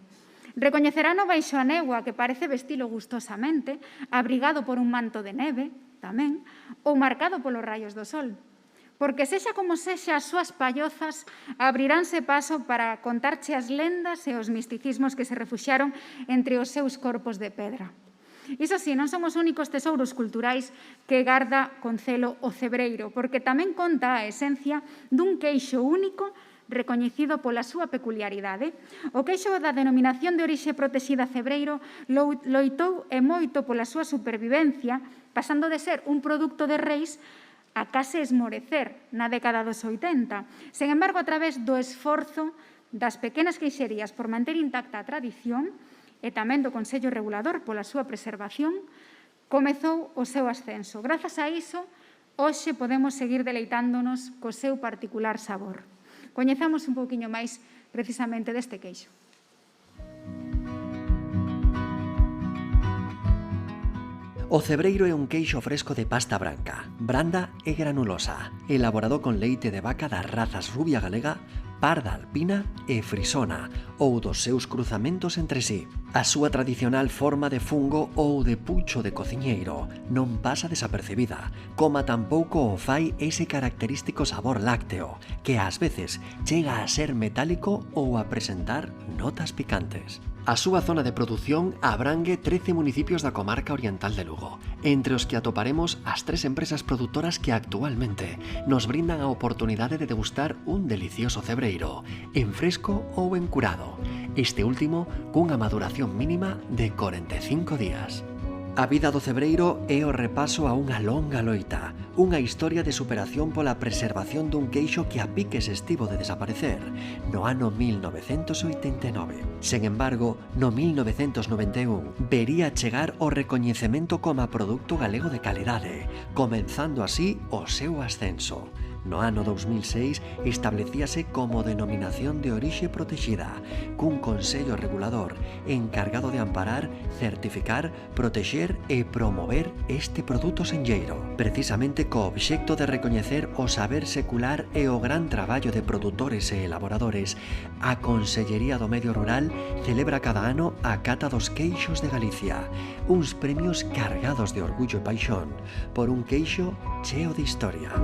Recoñecerán o baixo a néboa, que parece vestilo gustosamente, abrigado por un manto de neve, tamén, ou marcado polos raios do sol. Porque sexa como sexa, as súas pallozas abriránse paso para contarche as lendas e os misticismos que se refuxaron entre os seus corpos de pedra. Iso sí, non son os únicos tesouros culturais que garda con celo o Cebreiro, porque tamén conta a esencia dun queixo único recoñecido pola súa peculiaridade. O queixo da denominación de orixe protexida Cebreiro loitou e moito pola súa supervivencia, pasando de ser un produto de reis a case esmorecer na década dos 80. Sen embargo, a través do esforzo das pequenas queixerías por manter intacta a tradición e tamén do Consello Regulador pola súa preservación, comezou o seu ascenso. Grazas a iso, hoxe podemos seguir deleitándonos co seu particular sabor. Coñezamos un pouquiño máis precisamente deste queixo. O Cebreiro é un queixo fresco de pasta branca, branda e granulosa, elaborado con leite de vaca das razas rubia galega, parda alpina e frisona, ou dos seus cruzamentos entre sí. A súa tradicional forma de fungo ou de pucho de cociñeiro non pasa desapercibida, coma tampouco o fai ese característico sabor lácteo, que ás veces chega a ser metálico ou a presentar notas picantes. A súa zona de produción abrangue 13 municipios da comarca oriental de Lugo, entre os que atoparemos as 3 empresas produtoras que actualmente nos brindan a oportunidade de degustar un delicioso cebreiro, en fresco ou en curado, este último cunha maduración mínima de 45 días. A vida do cebreiro é o repaso a unha longa loita, unha historia de superación pola preservación dun queixo que a piques estivo de desaparecer no ano 1989. Sen embargo, no 1991 vería chegar o recoñecemento como produto galego de calidade, comenzando así o seu ascenso. No ano 2006 establecíase como denominación de orixe protexida, cun consello regulador encargado de amparar, certificar, protexer e promover este produto senlleiro, precisamente co obxecto de recoñecer o saber secular e o gran traballo de produtores e elaboradores. A Consellería do Medio Rural celebra cada ano a Cata dos Queixos de Galicia, uns premios cargados de orgullo e paixón por un queixo cheo de historia.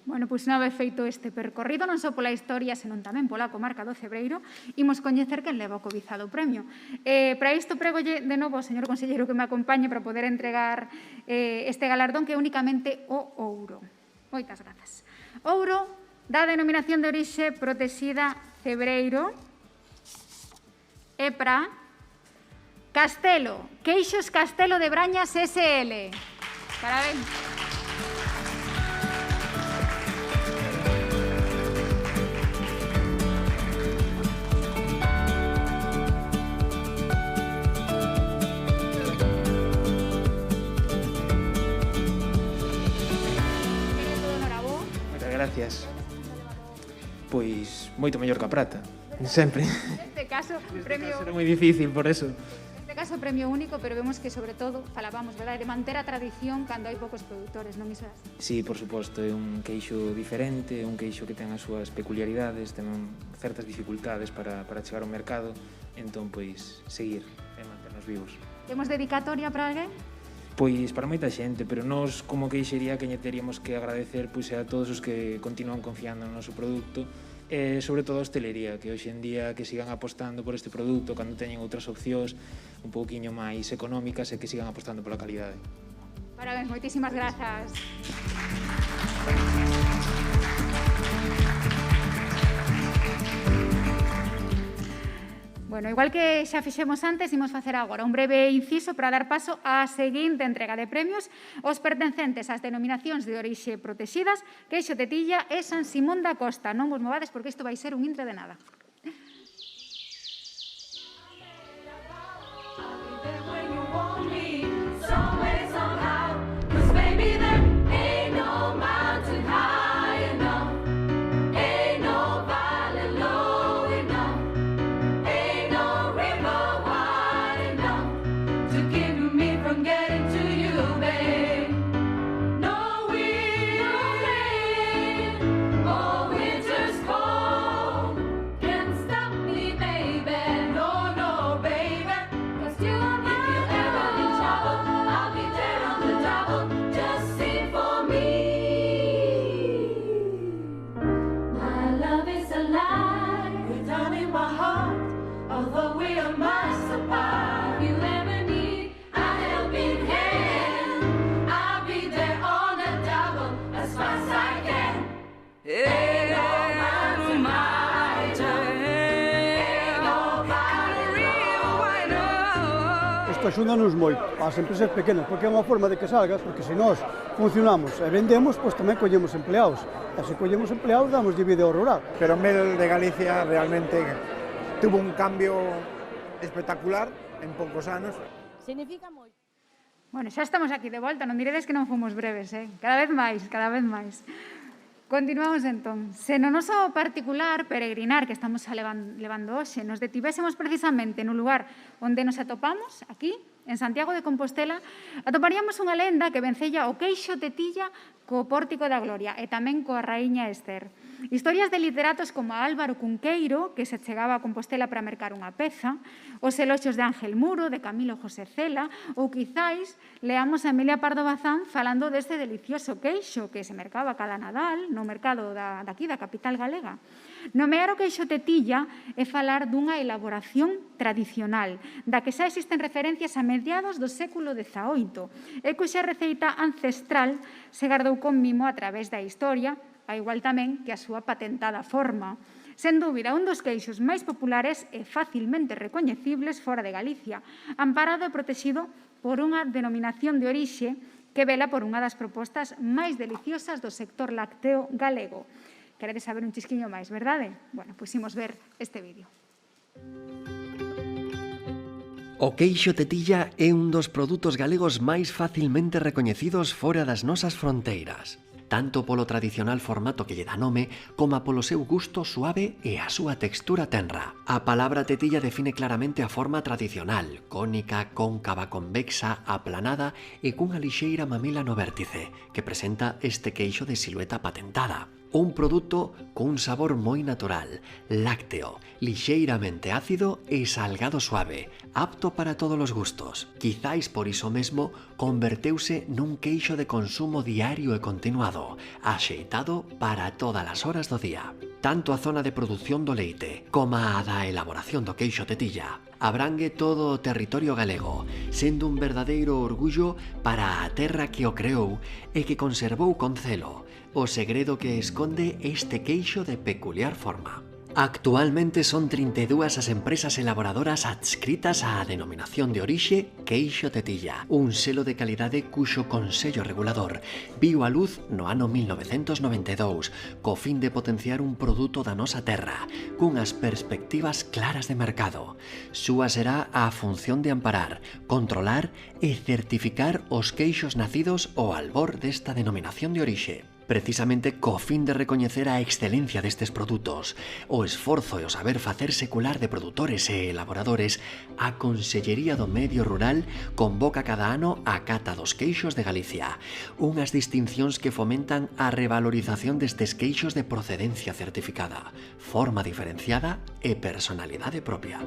Bueno, pois unha vez feito este percorrido, non só pola historia, senón tamén pola comarca do Cebreiro, imos coñecer quen leva o cobizado premio. Para isto pregolle de novo ao señor conselleiro que me acompañe para poder entregar este galardón, que é únicamente o ouro. Moitas grazas. Ouro da denominación de orixe protexida Cebreiro e para Castelo, Queixos Castelo de Brañas SL. Parabéns. Gracias. Pois moito mellor que a prata, sempre. Neste caso, premio... Era moi difícil, por eso. Neste caso, premio único, pero vemos que, sobre todo, falábamos, verdade, de manter a tradición cando hai poucos produtores, non iso é así? Sí, por suposto, é un queixo diferente, un queixo que ten as súas peculiaridades, ten certas dificultades para chegar ao mercado, entón, pois, seguir e manternos vivos. Temos dedicatoria para alguén? Pois para moita xente, pero nós como queixería que lle teríamos que agradecer pois a todos os que continúan confiando no noso produto e sobre todo a hostelería, que hoxe en día que sigan apostando por este produto cando teñen outras opcións un pouquiño máis económicas e que sigan apostando pola calidade. Parabéns, moitísimas grazas. Bueno, igual que xa fixemos antes, imos facer agora un breve inciso para dar paso á seguinte entrega de premios, os pertencentes ás denominacións de orixe protexidas, Queixo de Tilla e San Simón da Costa. Non vos movades porque isto vai ser un intre de nada. Axúdanos moito ás empresas pequenas, porque é unha forma de que salgas, porque se nós funcionamos e vendemos, pois tamén collemos empleados. E se collemos empleados, damos de vida ao rural. Pero Mel de Galicia realmente tuvo un cambio espectacular en poucos anos. Significa moito. Bueno, xa estamos aquí de volta, non diredes que non fomos breves, cada vez máis, cada vez máis. Continuamos entón. Se no noso particular peregrinar que estamos levando hoxe nos detivésemos precisamente no lugar onde nos atopamos, aquí, en Santiago de Compostela, atoparíamos unha lenda que vencella o queixo tetilla co Pórtico da Gloria e tamén coa Raíña Ester. Historias de literatos como Álvaro Cunqueiro, que se chegaba a Compostela para mercar unha peza, os eloxios de Ángel Muro, de Camilo José Cela, ou quizáis leamos a Emilia Pardo Bazán falando deste delicioso queixo que se mercaba cada Nadal no mercado daqui, da capital galega. Nomear o queixo tetilla é falar dunha elaboración tradicional, da que xa existen referencias a mediados do século XVIII, e cuxa receita ancestral se gardou con mimo a través da historia, a igual tamén que a súa patentada forma. Sen dúbida, un dos queixos máis populares e facilmente recoñecibles fora de Galicia, amparado e protegido por unha denominación de orixe que vela por unha das propostas máis deliciosas do sector lácteo galego. Queredes saber un chisquiño máis, verdade? Bueno, pois imos ver este vídeo. O queixo tetilla é un dos produtos galegos máis facilmente recoñecidos fora das nosas fronteiras, tanto polo tradicional formato que lle dá nome, como polo seu gusto suave e a súa textura tenra. A palabra tetilla define claramente a forma tradicional, cónica, cóncava, convexa, aplanada e cunha lixeira mamila no vértice, que presenta este queixo de silueta patentada. Un produto cun sabor moi natural, lácteo, lixeiramente ácido e salgado suave, apto para todos os gustos. Quizáis por iso mesmo converteuse nun queixo de consumo diario e continuado, axeitado para todas as horas do día. Tanto a zona de produción do leite como a da elaboración do queixo tetilla abrangue todo o territorio galego, sendo un verdadeiro orgullo para a terra que o creou e que conservou con celo o segredo que esconde este queixo de peculiar forma. Actualmente son 32 as empresas elaboradoras adscritas á denominación de orixe queixo tetilla, un selo de calidade cuxo Consello Regulador viu a luz no ano 1992 co fin de potenciar un produto da nosa terra cunhas perspectivas claras de mercado. Súa será a función de amparar, controlar e certificar os queixos nacidos ao albor desta denominación de orixe. Precisamente co fin de recoñecer a excelencia destes produtos, o esforzo e o saber facer secular de produtores e elaboradores, a Consellería do Medio Rural convoca cada ano a Cata dos Queixos de Galicia, unhas distincións que fomentan a revalorización destes queixos de procedencia certificada, forma diferenciada e personalidade propia.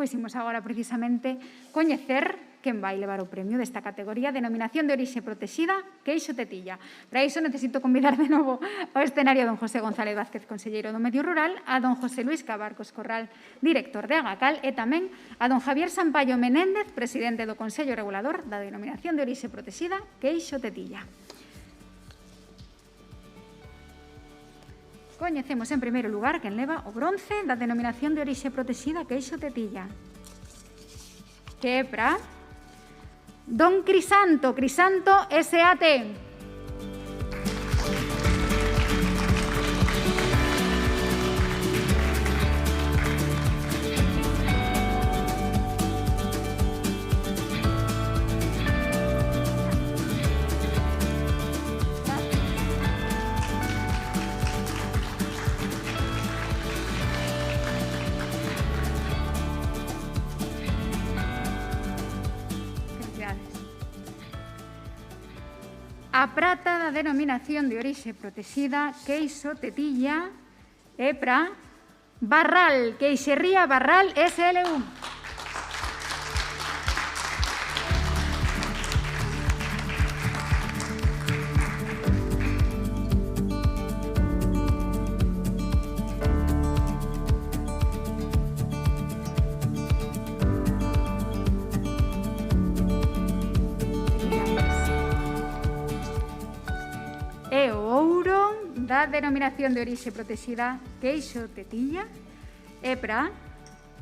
Pois imos agora precisamente coñecer quen vai levar o premio desta categoría Denominación de Orixe Protexida, queixo tetilla. Para iso necesito convidar de novo ao escenario a don José González Vázquez, conselleiro do Medio Rural, a don José Luis Cabarcos Corral, director de Agacal, e tamén a don Javier Sampaio Menéndez, presidente do Consello Regulador da Denominación de Orixe Protexida, queixo tetilla. Coñecemos en primeiro lugar quen leva o bronce da Denominación de Orixe Protexida queixo tetilla, que é para don Crisanto S.A.T. A prata da Denominación de Orixe Protexida queixo tetilla é para Barral, Queixería Barral SLU. Da Denominación de Orixe Protexida queixo tetilla é para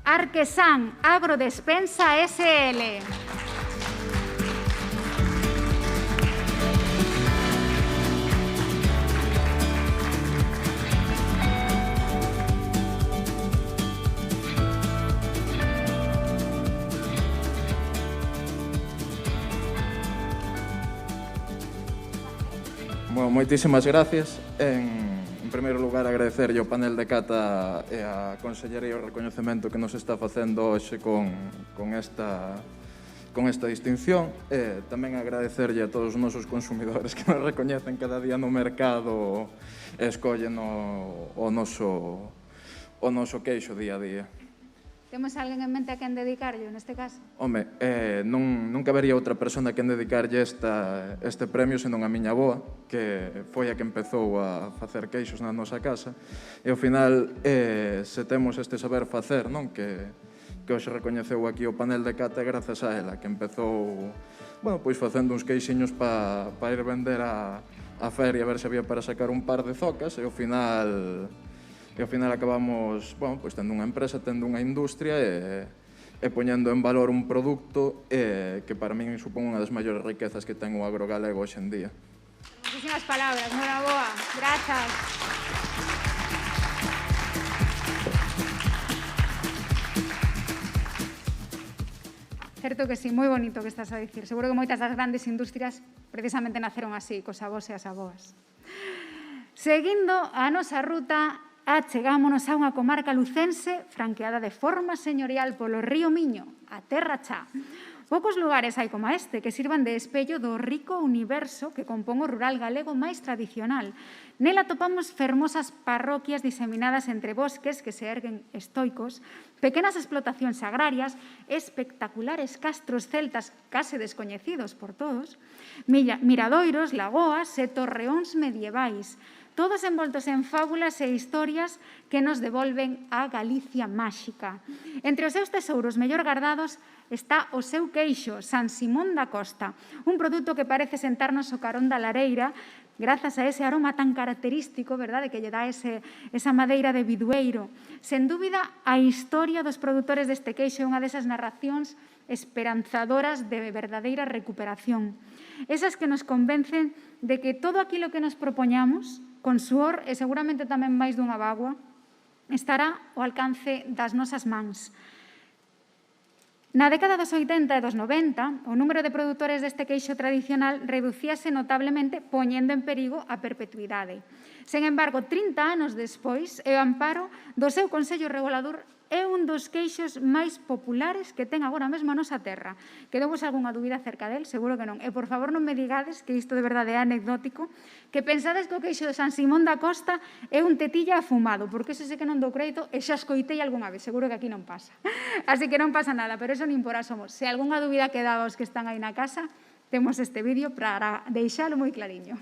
Arquesán Agrodespensa SL. Bueno, moitísimas gracias. En primeiro lugar, agradecerlle ao panel de cata e a Consellería o recoñecemento que nos está facendo hoxe con esta distinción. Tamén agradecerlle a todos os nosos consumidores que nos recoñecen cada día no mercado e escollen o noso queixo día a día. Temos alguén en mente a quen dedicarlle, neste caso? Home, non cabería outra persona a quen dedicarlle este premio senón a miña avoa, que foi a que empezou a facer queixos na nosa casa, e ao final, se temos este saber facer, non, que hoxe recoñeceu aquí o panel de cata, grazas a ela, que empezou, bueno, pois facendo uns queixiños para ir vender a feria, a ver se había para sacar un par de zocas, e ao final acabamos, bueno, pois tendo unha empresa, tendo unha industria e poñendo en valor un produto que para min supón unha das maiores riquezas que ten o agro galego hoxe en día. Muchísimas palabras, moi boa. Grazas. Certo que sí, moi bonito que estás a dicir. Seguro que moitas das grandes industrias precisamente naceron así, cos avós e as avoas. Seguindo a nosa ruta, achegámonos a unha comarca lucense franqueada de forma señorial polo río Miño, a Terra Chá. Poucos lugares hai como este que sirvan de espello do rico universo que compón o rural galego máis tradicional. Nela topamos fermosas parroquias diseminadas entre bosques que se erguen estoicos, pequenas explotacións agrarias, espectaculares castros celtas case descoñecidos por todos, miradoiros, lagoas e torreóns medievais, todos envoltos en fábulas e historias que nos devolven a Galicia máxica. Entre os seus tesouros mellor gardados está o seu queixo, San Simón da Costa, un produto que parece sentarnos o carón da lareira grazas a ese aroma tan característico, verdade, que lle dá esa madeira de bidueiro. Sen dúbida, a historia dos produtores deste queixo é unha desas narracións esperanzadoras de verdadeira recuperación. Esas que nos convencen de que todo aquilo que nos propoñamos, con suor e seguramente tamén máis dunha bágoa, estará ao alcance das nosas mans. Na década dos 80 e dos 90, o número de produtores deste queixo tradicional reducíase notablemente, poñendo en perigo a perpetuidade. Sen embargo, 30 anos despois, e o amparo do seu Consello Regulador é un dos queixos máis populares que ten agora mesmo a nosa terra. Quedou-vos algunha dúbida acerca del? Seguro que non. E, por favor, non me digades que isto de verdade é anecdótico, que pensades que o queixo de San Simón da Costa é un tetilla afumado, porque ese sei que non dou crédito e xa escoitei algunha vez. Seguro que aquí non pasa. Así que non pasa nada, pero eso nin por asomos. Se algunha dúbida quedaba os que están aí na casa, temos este vídeo para deixalo moi clariño.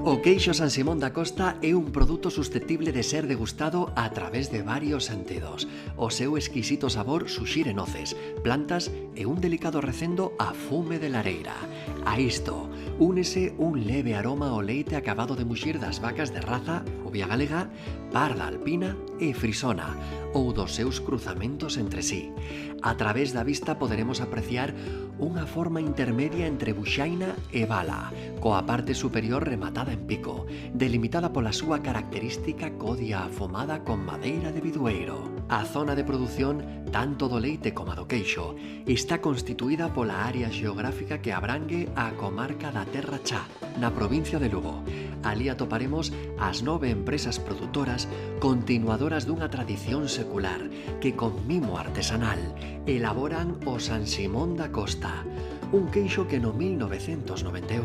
O queixo San Simón da Costa é un produto susceptible de ser degustado a través de varios sentidos. O seu exquisito sabor suxire noces, plantas e un delicado recendo a fume de lareira. A isto, únese un leve aroma ao leite acabado de muxir das vacas de raza rubia galega, parda alpina e frisona, ou dos seus cruzamentos entre sí. A través da vista poderemos apreciar unha forma intermedia entre buxaina e bala, coa parte superior rematada en pico, delimitada pola súa característica codia afomada con madeira de bidueiro. A zona de produción, tanto do leite como do queixo, está constituída pola área xeográfica que abrangue a comarca da Terra Chá, na provincia de Lugo. Alí atoparemos as 9 empresas produtoras continuadoras dunha tradición secular que con mimo artesanal elaboran o San Simón da Costa, un queixo que no 1991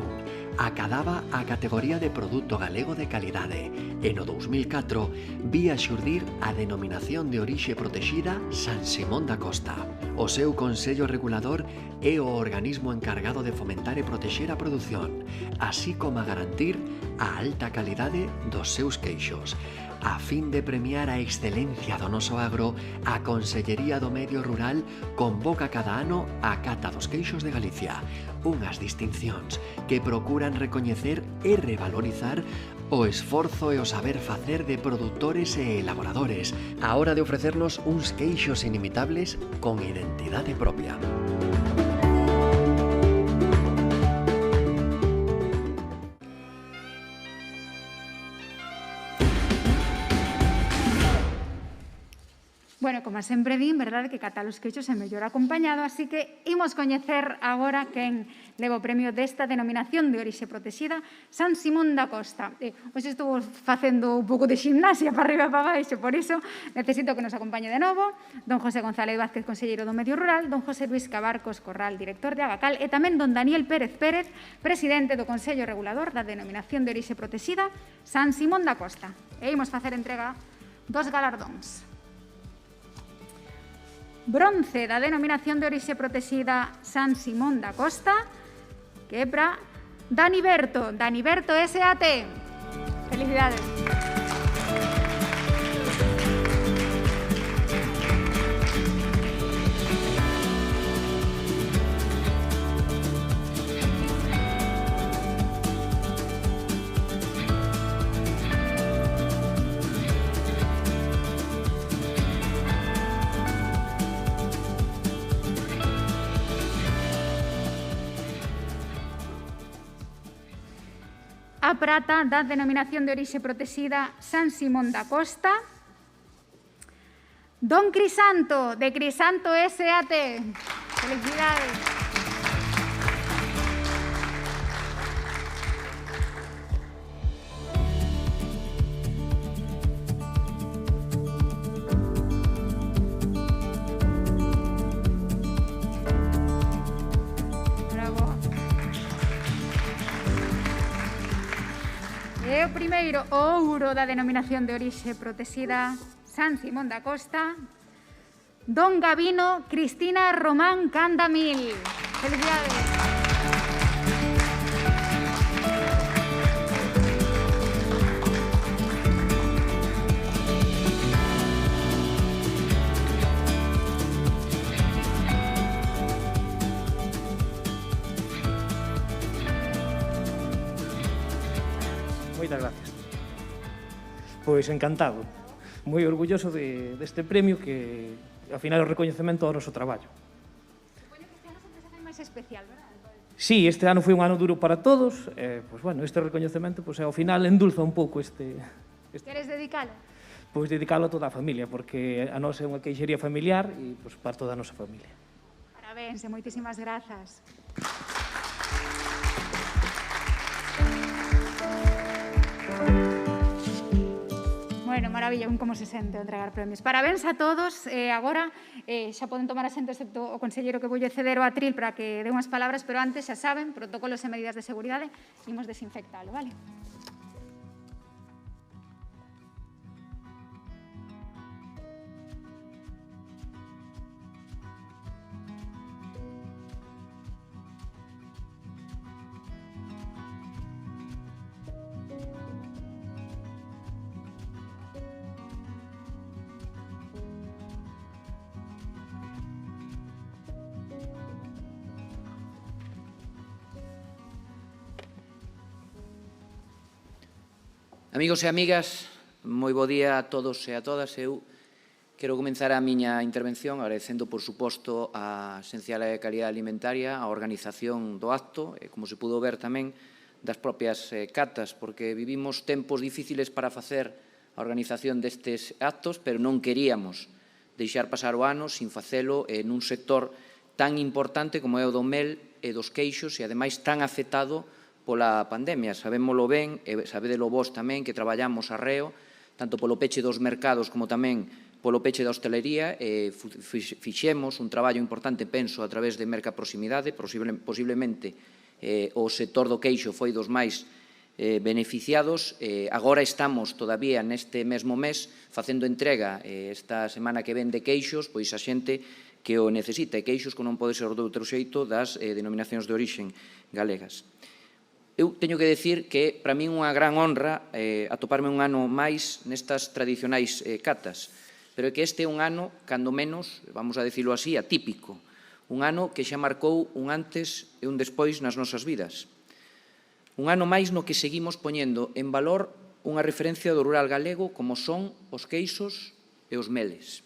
acadaba a categoría de produto galego de calidade e no 2004 vía xurdir a denominación de orixe protexida San Simón da Costa. O seu Consello Regulador é o organismo encargado de fomentar e protexer a produción, así como a garantir a alta calidade dos seus queixos. A fin de premiar a excelencia do noso agro, a Consellería do Medio Rural convoca cada ano a Cata dos Queixos de Galicia, unhas distincións que procuran recoñecer e revalorizar o esforzo e o saber facer de produtores e elaboradores á hora de ofrecernos uns queixos inimitables con identidade propia. Bueno, como sempre din, verdade, que catar os queixos é mellor acompañado, así que imos coñecer agora quen leva o premio desta denominación de orixe protexida, San Simón da Costa. Hoxe estou facendo un pouco de gimnasia para arriba e para baixo, por iso necesito que nos acompañe de novo don José González Vázquez, conselleiro do Medio Rural, don José Luis Cabarcos Corral, director de Agacal, e tamén don Daniel Pérez Pérez, presidente do Consello Regulador da denominación de orixe protexida, San Simón da Costa. E imos facer entrega dos galardóns. Bronce da denominación de orixe protexida San Simón da Costa, que é para Dani Berto SAT. Felicidades. A prata da denominación de orixe protexida San Simón da Costa, don Crisanto, de Crisanto SAT. Felicidades. E o primeiro, o ouro da denominación de orixe protexida San Simón da Costa, don Gabino Cristina Román Candamil. Felicidades. Moitas gracias. Pois encantado, moi orgulloso deste premio que, ao final, é o recoñecemento ao noso traballo. Supoño que este ano sempre se fai máis especial, verdad? Sí, este ano foi un ano duro para todos, pois, bueno, este recoñecemento, pois, ao final, endulza un pouco este... Queres dedicalo? Pois dedicalo a toda a familia, porque a nosa é unha queixería familiar e, pois, para toda a nosa familia. Parabéns e moitísimas grazas. Bueno, maravilla, como se sente entregar premios. Parabéns a todos. Agora xa poden tomar asento, excepto o conselleiro que voulle ceder o atril para que dé unhas palabras, pero antes, xa saben, protocolos e medidas de seguridade, imos desinfectalo, vale? Amigos e amigas, moi bo día a todos e a todas. Eu quero comenzar a miña intervención agradecendo, por suposto, a Esencial e Calidade Alimentaria, a organización do acto, e como se pudo ver tamén das propias catas, porque vivimos tempos difíciles para facer a organización destes actos, pero non queríamos deixar pasar o ano sin facelo nun sector tan importante como é o do mel e dos queixos e, ademais, tan afectado pola pandemia. Sabémolo ben, e sabedelo vos tamén, que traballamos arreo, tanto polo peche dos mercados como tamén polo peche da hostelería, e fixemos un traballo importante, penso, a través de Merca Proximidade, posiblemente o sector do queixo foi dos máis beneficiados. Agora estamos todavía neste mesmo mes facendo entrega esta semana que ven de queixos, pois a xente que o necesita, e queixos que non pode ser de outro xeito das denominacións de orixen galegas. Eu teño que decir que para min unha gran honra atoparme un ano máis nestas tradicionais catas, pero é que este é un ano, cando menos, vamos a dicilo así, atípico. Un ano que xa marcou un antes e un despois nas nosas vidas. Un ano máis no que seguimos poñendo en valor unha referencia do rural galego como son os queixos e os meles.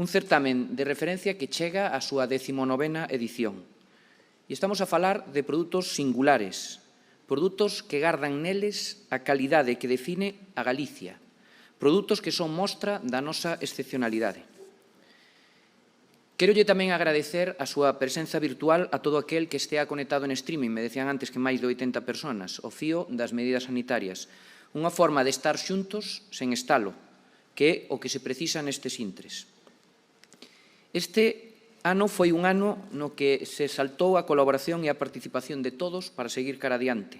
Un certamen de referencia que chega á súa 19ª edición. E estamos a falar de produtos singulares, produtos que gardan neles a calidade que define a Galicia, Produtos que son mostra da nosa excepcionalidade. Querolle tamén agradecer a súa presenza virtual a todo aquel que estea conectado en streaming. Me decían antes que máis de 80 personas, o fío das medidas sanitarias. Unha forma de estar xuntos sen estalo, que é o que se precisa nestes intres. Este ano foi un ano no que se saltou a colaboración e a participación de todos para seguir cara adiante.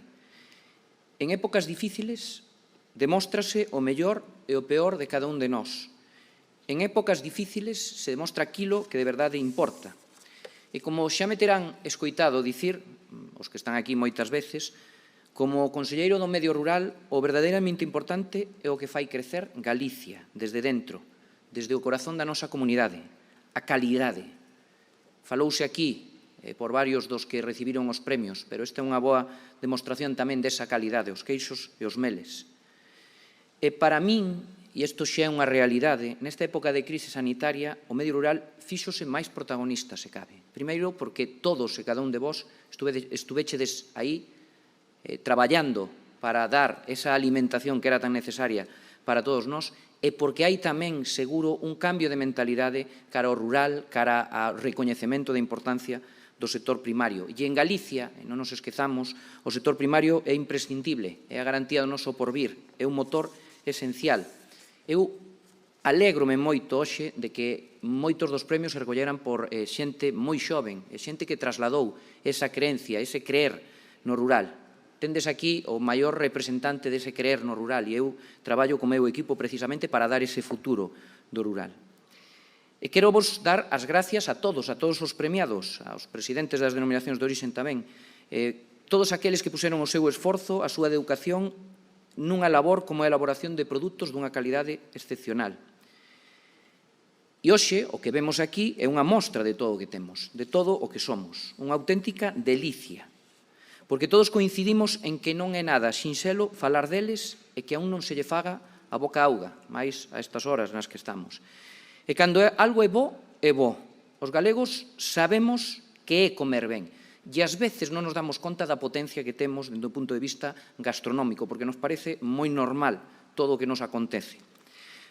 En épocas difíciles, demóstrase o mellor e o peor de cada un de nós. En épocas difíciles se demostra aquilo que de verdade importa. E como xa me terán escoitado dicir, os que están aquí moitas veces, como conselleiro do medio rural, o verdadeiramente importante é o que fai crecer Galicia, desde dentro, desde o corazón da nosa comunidade, a calidade. Falouse aquí por varios dos que recibiron os premios, pero esta é unha boa demostración tamén desa calidade, os queixos e os meles. E para min, e isto xa é unha realidade, nesta época de crise sanitaria, o medio rural fíxose máis protagonista, se cabe. Primeiro, porque todos e cada un de vós estuvechedes aí traballando para dar esa alimentación que era tan necesaria para todos nós, e porque hai tamén, seguro, un cambio de mentalidade cara ao rural, cara ao recoñecemento da importancia do sector primario. E en Galicia, e non nos esquezamos, o sector primario é imprescindible, é a garantía do noso porvir, é un motor esencial. Eu alégrome moito hoxe de que moitos dos premios se recolleran por xente moi xoven, xente que trasladou esa creencia, ese creer no rural. Tendes aquí o maior representante dese creer no rural e eu traballo co meu equipo precisamente para dar ese futuro do rural. E quero vos dar as gracias a todos os premiados, aos presidentes das denominacións de orixen tamén, todos aqueles que puseron o seu esforzo, a súa educación, nunha labor como a elaboración de produtos dunha calidade excepcional. E hoxe, o que vemos aquí é unha mostra de todo o que temos, de todo o que somos, unha auténtica delicia. Porque todos coincidimos en que non é nada sinxelo falar deles e que aún non se lle faga a boca auga, máis a estas horas nas que estamos. E cando algo é bo, é bo. Os galegos sabemos que é comer ben. E ás veces non nos damos conta da potencia que temos dentro do punto de vista gastronómico, porque nos parece moi normal todo o que nos acontece.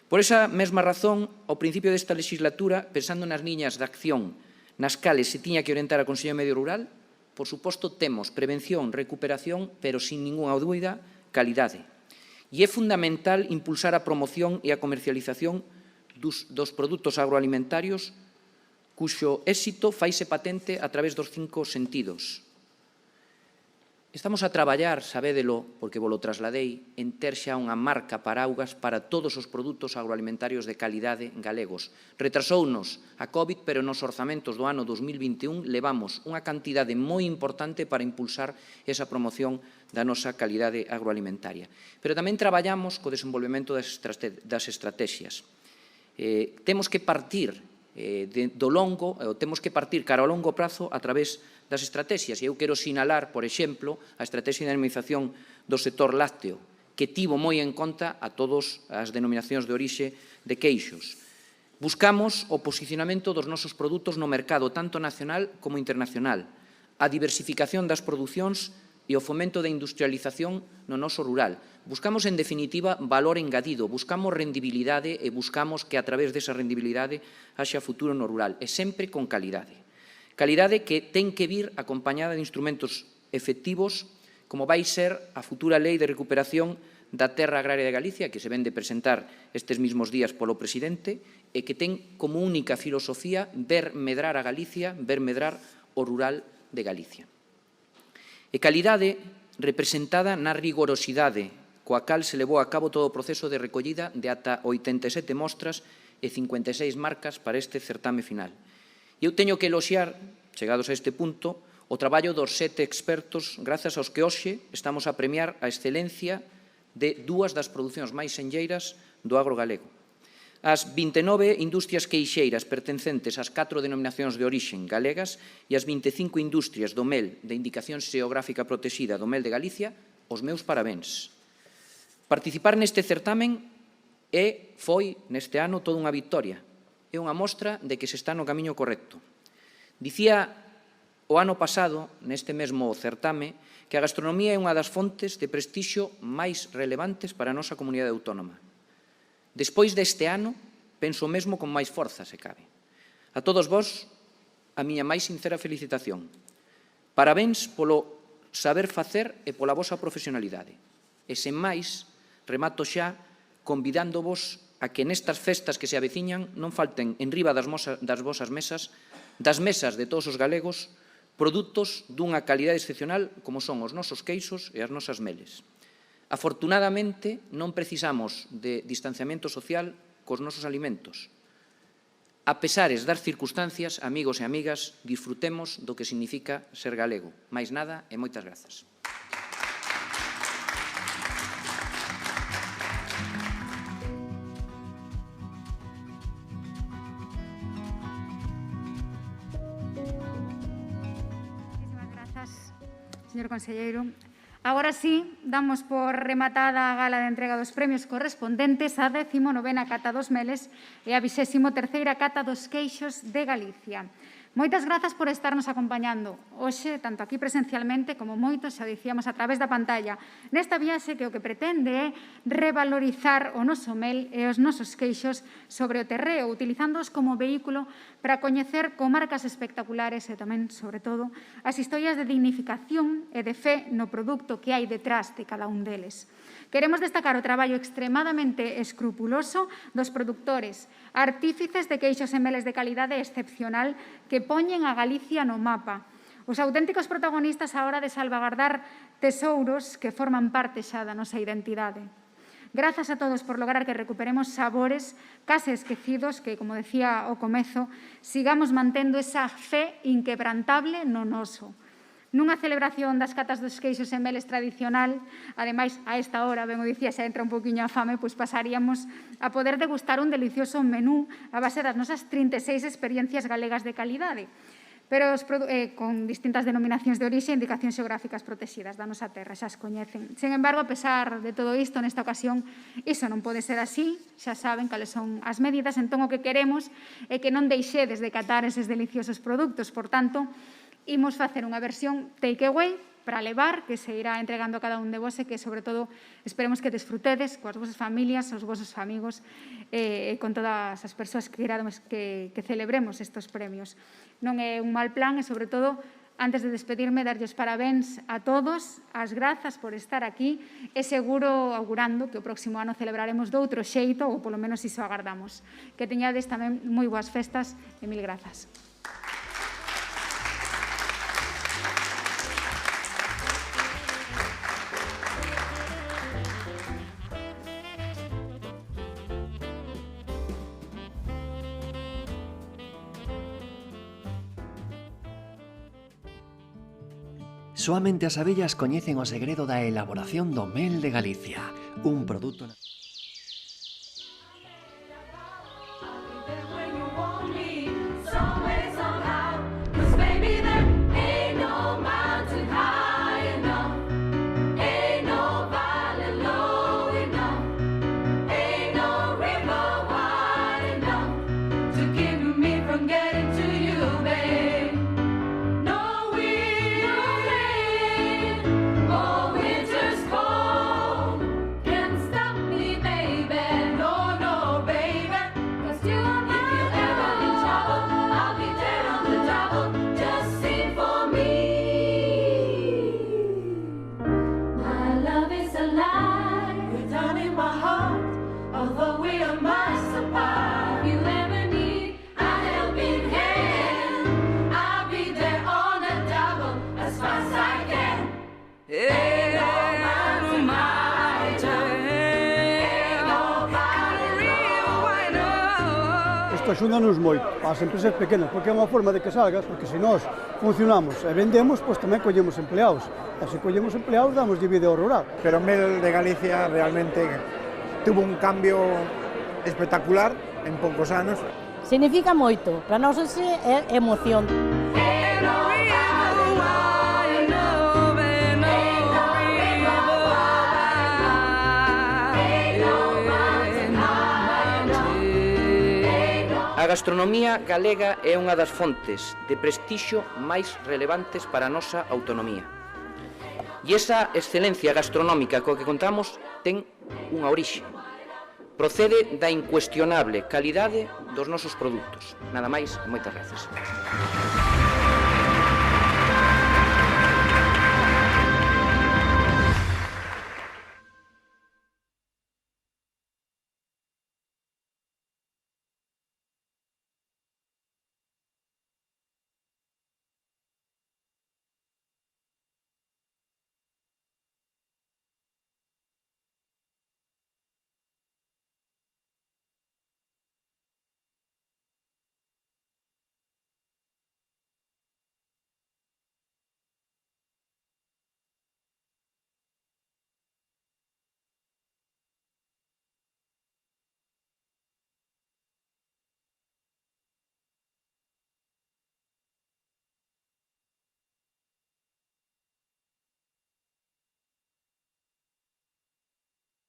Por esa mesma razón, ao principio desta legislatura, pensando nas liñas de acción nas cales se tiña que orientar a Consello de Medio Rural, por suposto temos prevención, recuperación, pero sin ninguna dúbida, calidade. E é fundamental impulsar a promoción e a comercialización dos produtos agroalimentarios cuxo éxito faise patente a través dos 5 sentidos. Estamos a traballar, sabédelo, porque vos lo trasladei, en ter xa unha marca paraugas para todos os produtos agroalimentarios de calidade galegos. Retrasounos a COVID, pero nos orzamentos do ano 2021 levamos unha cantidade moi importante para impulsar esa promoción da nosa calidade agroalimentaria. Pero tamén traballamos co desenvolvemento das estrategias. Temos que partir do longo, temos que partir cara ao longo prazo a través das estrategias. E eu quero sinalar, por exemplo, a estrategia de dinamización do sector lácteo, que tivo moi en conta a todas as denominacións de orixe de queixos. Buscamos o posicionamento dos nosos produtos no mercado, tanto nacional como internacional, a diversificación das producións e o fomento da industrialización no noso rural. Buscamos, en definitiva, valor engadido, buscamos rendibilidade e buscamos que, a través desa rendibilidade, haxa futuro no rural, e sempre con calidade. Calidade que ten que vir acompañada de instrumentos efectivos, como vai ser a futura lei de recuperación da terra agraria de Galicia, que se ven de presentar estes mismos días polo presidente, e que ten como única filosofía ver medrar a Galicia, ver medrar o rural de Galicia. E calidade representada na rigorosidade coa cal se levou a cabo todo o proceso de recollida de ata 87 mostras e 56 marcas para este certame final. E eu teño que eloxiar, chegados a este punto, o traballo dos 7 expertos grazas aos que hoxe estamos a premiar a excelencia de 2 das producións máis senlleiras do agro galego. As 29 industrias queixeiras pertencentes ás 4 denominacións de orixen galegas e as 25 industrias do mel de indicación xeográfica protexida do mel de Galicia, os meus parabéns. Participar neste certamen foi, neste ano, toda unha victoria. É unha mostra de que se está no camiño correcto. Dicía o ano pasado, neste mesmo certame, que a gastronomía é unha das fontes de prestixio máis relevantes para a nosa comunidade autónoma. Despois deste ano, penso mesmo con máis forza, se cabe. A todos vós, a miña máis sincera felicitación. Parabéns polo saber facer e pola vosa profesionalidade. E sen máis, remato xa convidándovos a que nestas festas que se aveciñan non falten en riba das vosas mesas, das mesas de todos os galegos, produtos dunha calidade excepcional como son os nosos queixos e as nosas meles. Afortunadamente, non precisamos de distanciamento social cos nosos alimentos. A pesares das circunstancias, amigos e amigas, disfrutemos do que significa ser galego. máis nada e moitas grazas. Señor conselleiro, agora sí, damos por rematada a gala de entrega dos premios correspondentes á 19ª Cata dos Meles e á 23ª Cata dos Queixos de Galicia. Moitas grazas por estarnos acompañando hoxe, tanto aquí presencialmente como moitos, xa dicíamos, a través da pantalla, nesta viaxe que o que pretende é revalorizar o noso mel e os nosos queixos sobre o terreo, utilizándoos como vehículo para coñecer comarcas espectaculares e tamén, sobre todo, as historias de dignificación e de fe no produto que hai detrás de cada un deles. Queremos destacar o traballo extremadamente escrupuloso dos produtores, artífices de queixos e meles de calidade excepcional que poñen a Galicia no mapa. Os auténticos protagonistas á hora de salvagardar tesouros que forman parte xa da nosa identidade. Grazas a todos por lograr que recuperemos sabores case esquecidos que, como decía ao comezo, sigamos mantendo esa fe inquebrantable no noso. Nunha celebración das catas dos queixos e meles tradicional, ademais, a esta hora, ben o dicía, xa entra un poquinho a fame, pois pasaríamos a poder degustar un delicioso menú a base das nosas 36 experiencias galegas de calidade, pero con distintas denominacións de orixe e indicacións xeográficas protegidas da nosa terra, xa as coñecen. Sen embargo, a pesar de todo isto, nesta ocasión, iso non pode ser así, xa saben cales son as medidas, entón o que queremos é que non deixedes de catar eses deliciosos produtos, por tanto, imos facer unha versión takeaway para levar, que se irá entregando a cada un de vos e que, sobre todo, esperemos que desfrutedes coas vosas familias, os vosos amigos e con todas as persoas que queramos que celebremos estes premios. Non é un mal plan e, sobre todo, antes de despedirme, darlles parabéns a todos, as grazas por estar aquí e seguro augurando que o próximo ano celebraremos doutro xeito, ou polo menos iso agardamos. Que teñades tamén moi boas festas e mil grazas. Soamente as abellas coñecen o segredo da elaboración do mel de Galicia, un produto... Axúdanos moito ás empresas pequenas, porque é unha forma de que salgas, porque se nós funcionamos e vendemos, pois tamén collemos empleados. E se collemos empleados, damos de vida ao rural. Pero Mel de Galicia realmente tuvo un cambio espectacular en poucos anos. Significa moito, para nós é emoción. A gastronomía galega é unha das fontes de prestixio máis relevantes para a nosa autonomía. E esa excelencia gastronómica coa que contamos ten unha orixe. procede da incuestionable calidade dos nosos produtos. Nada máis, moitas gracias.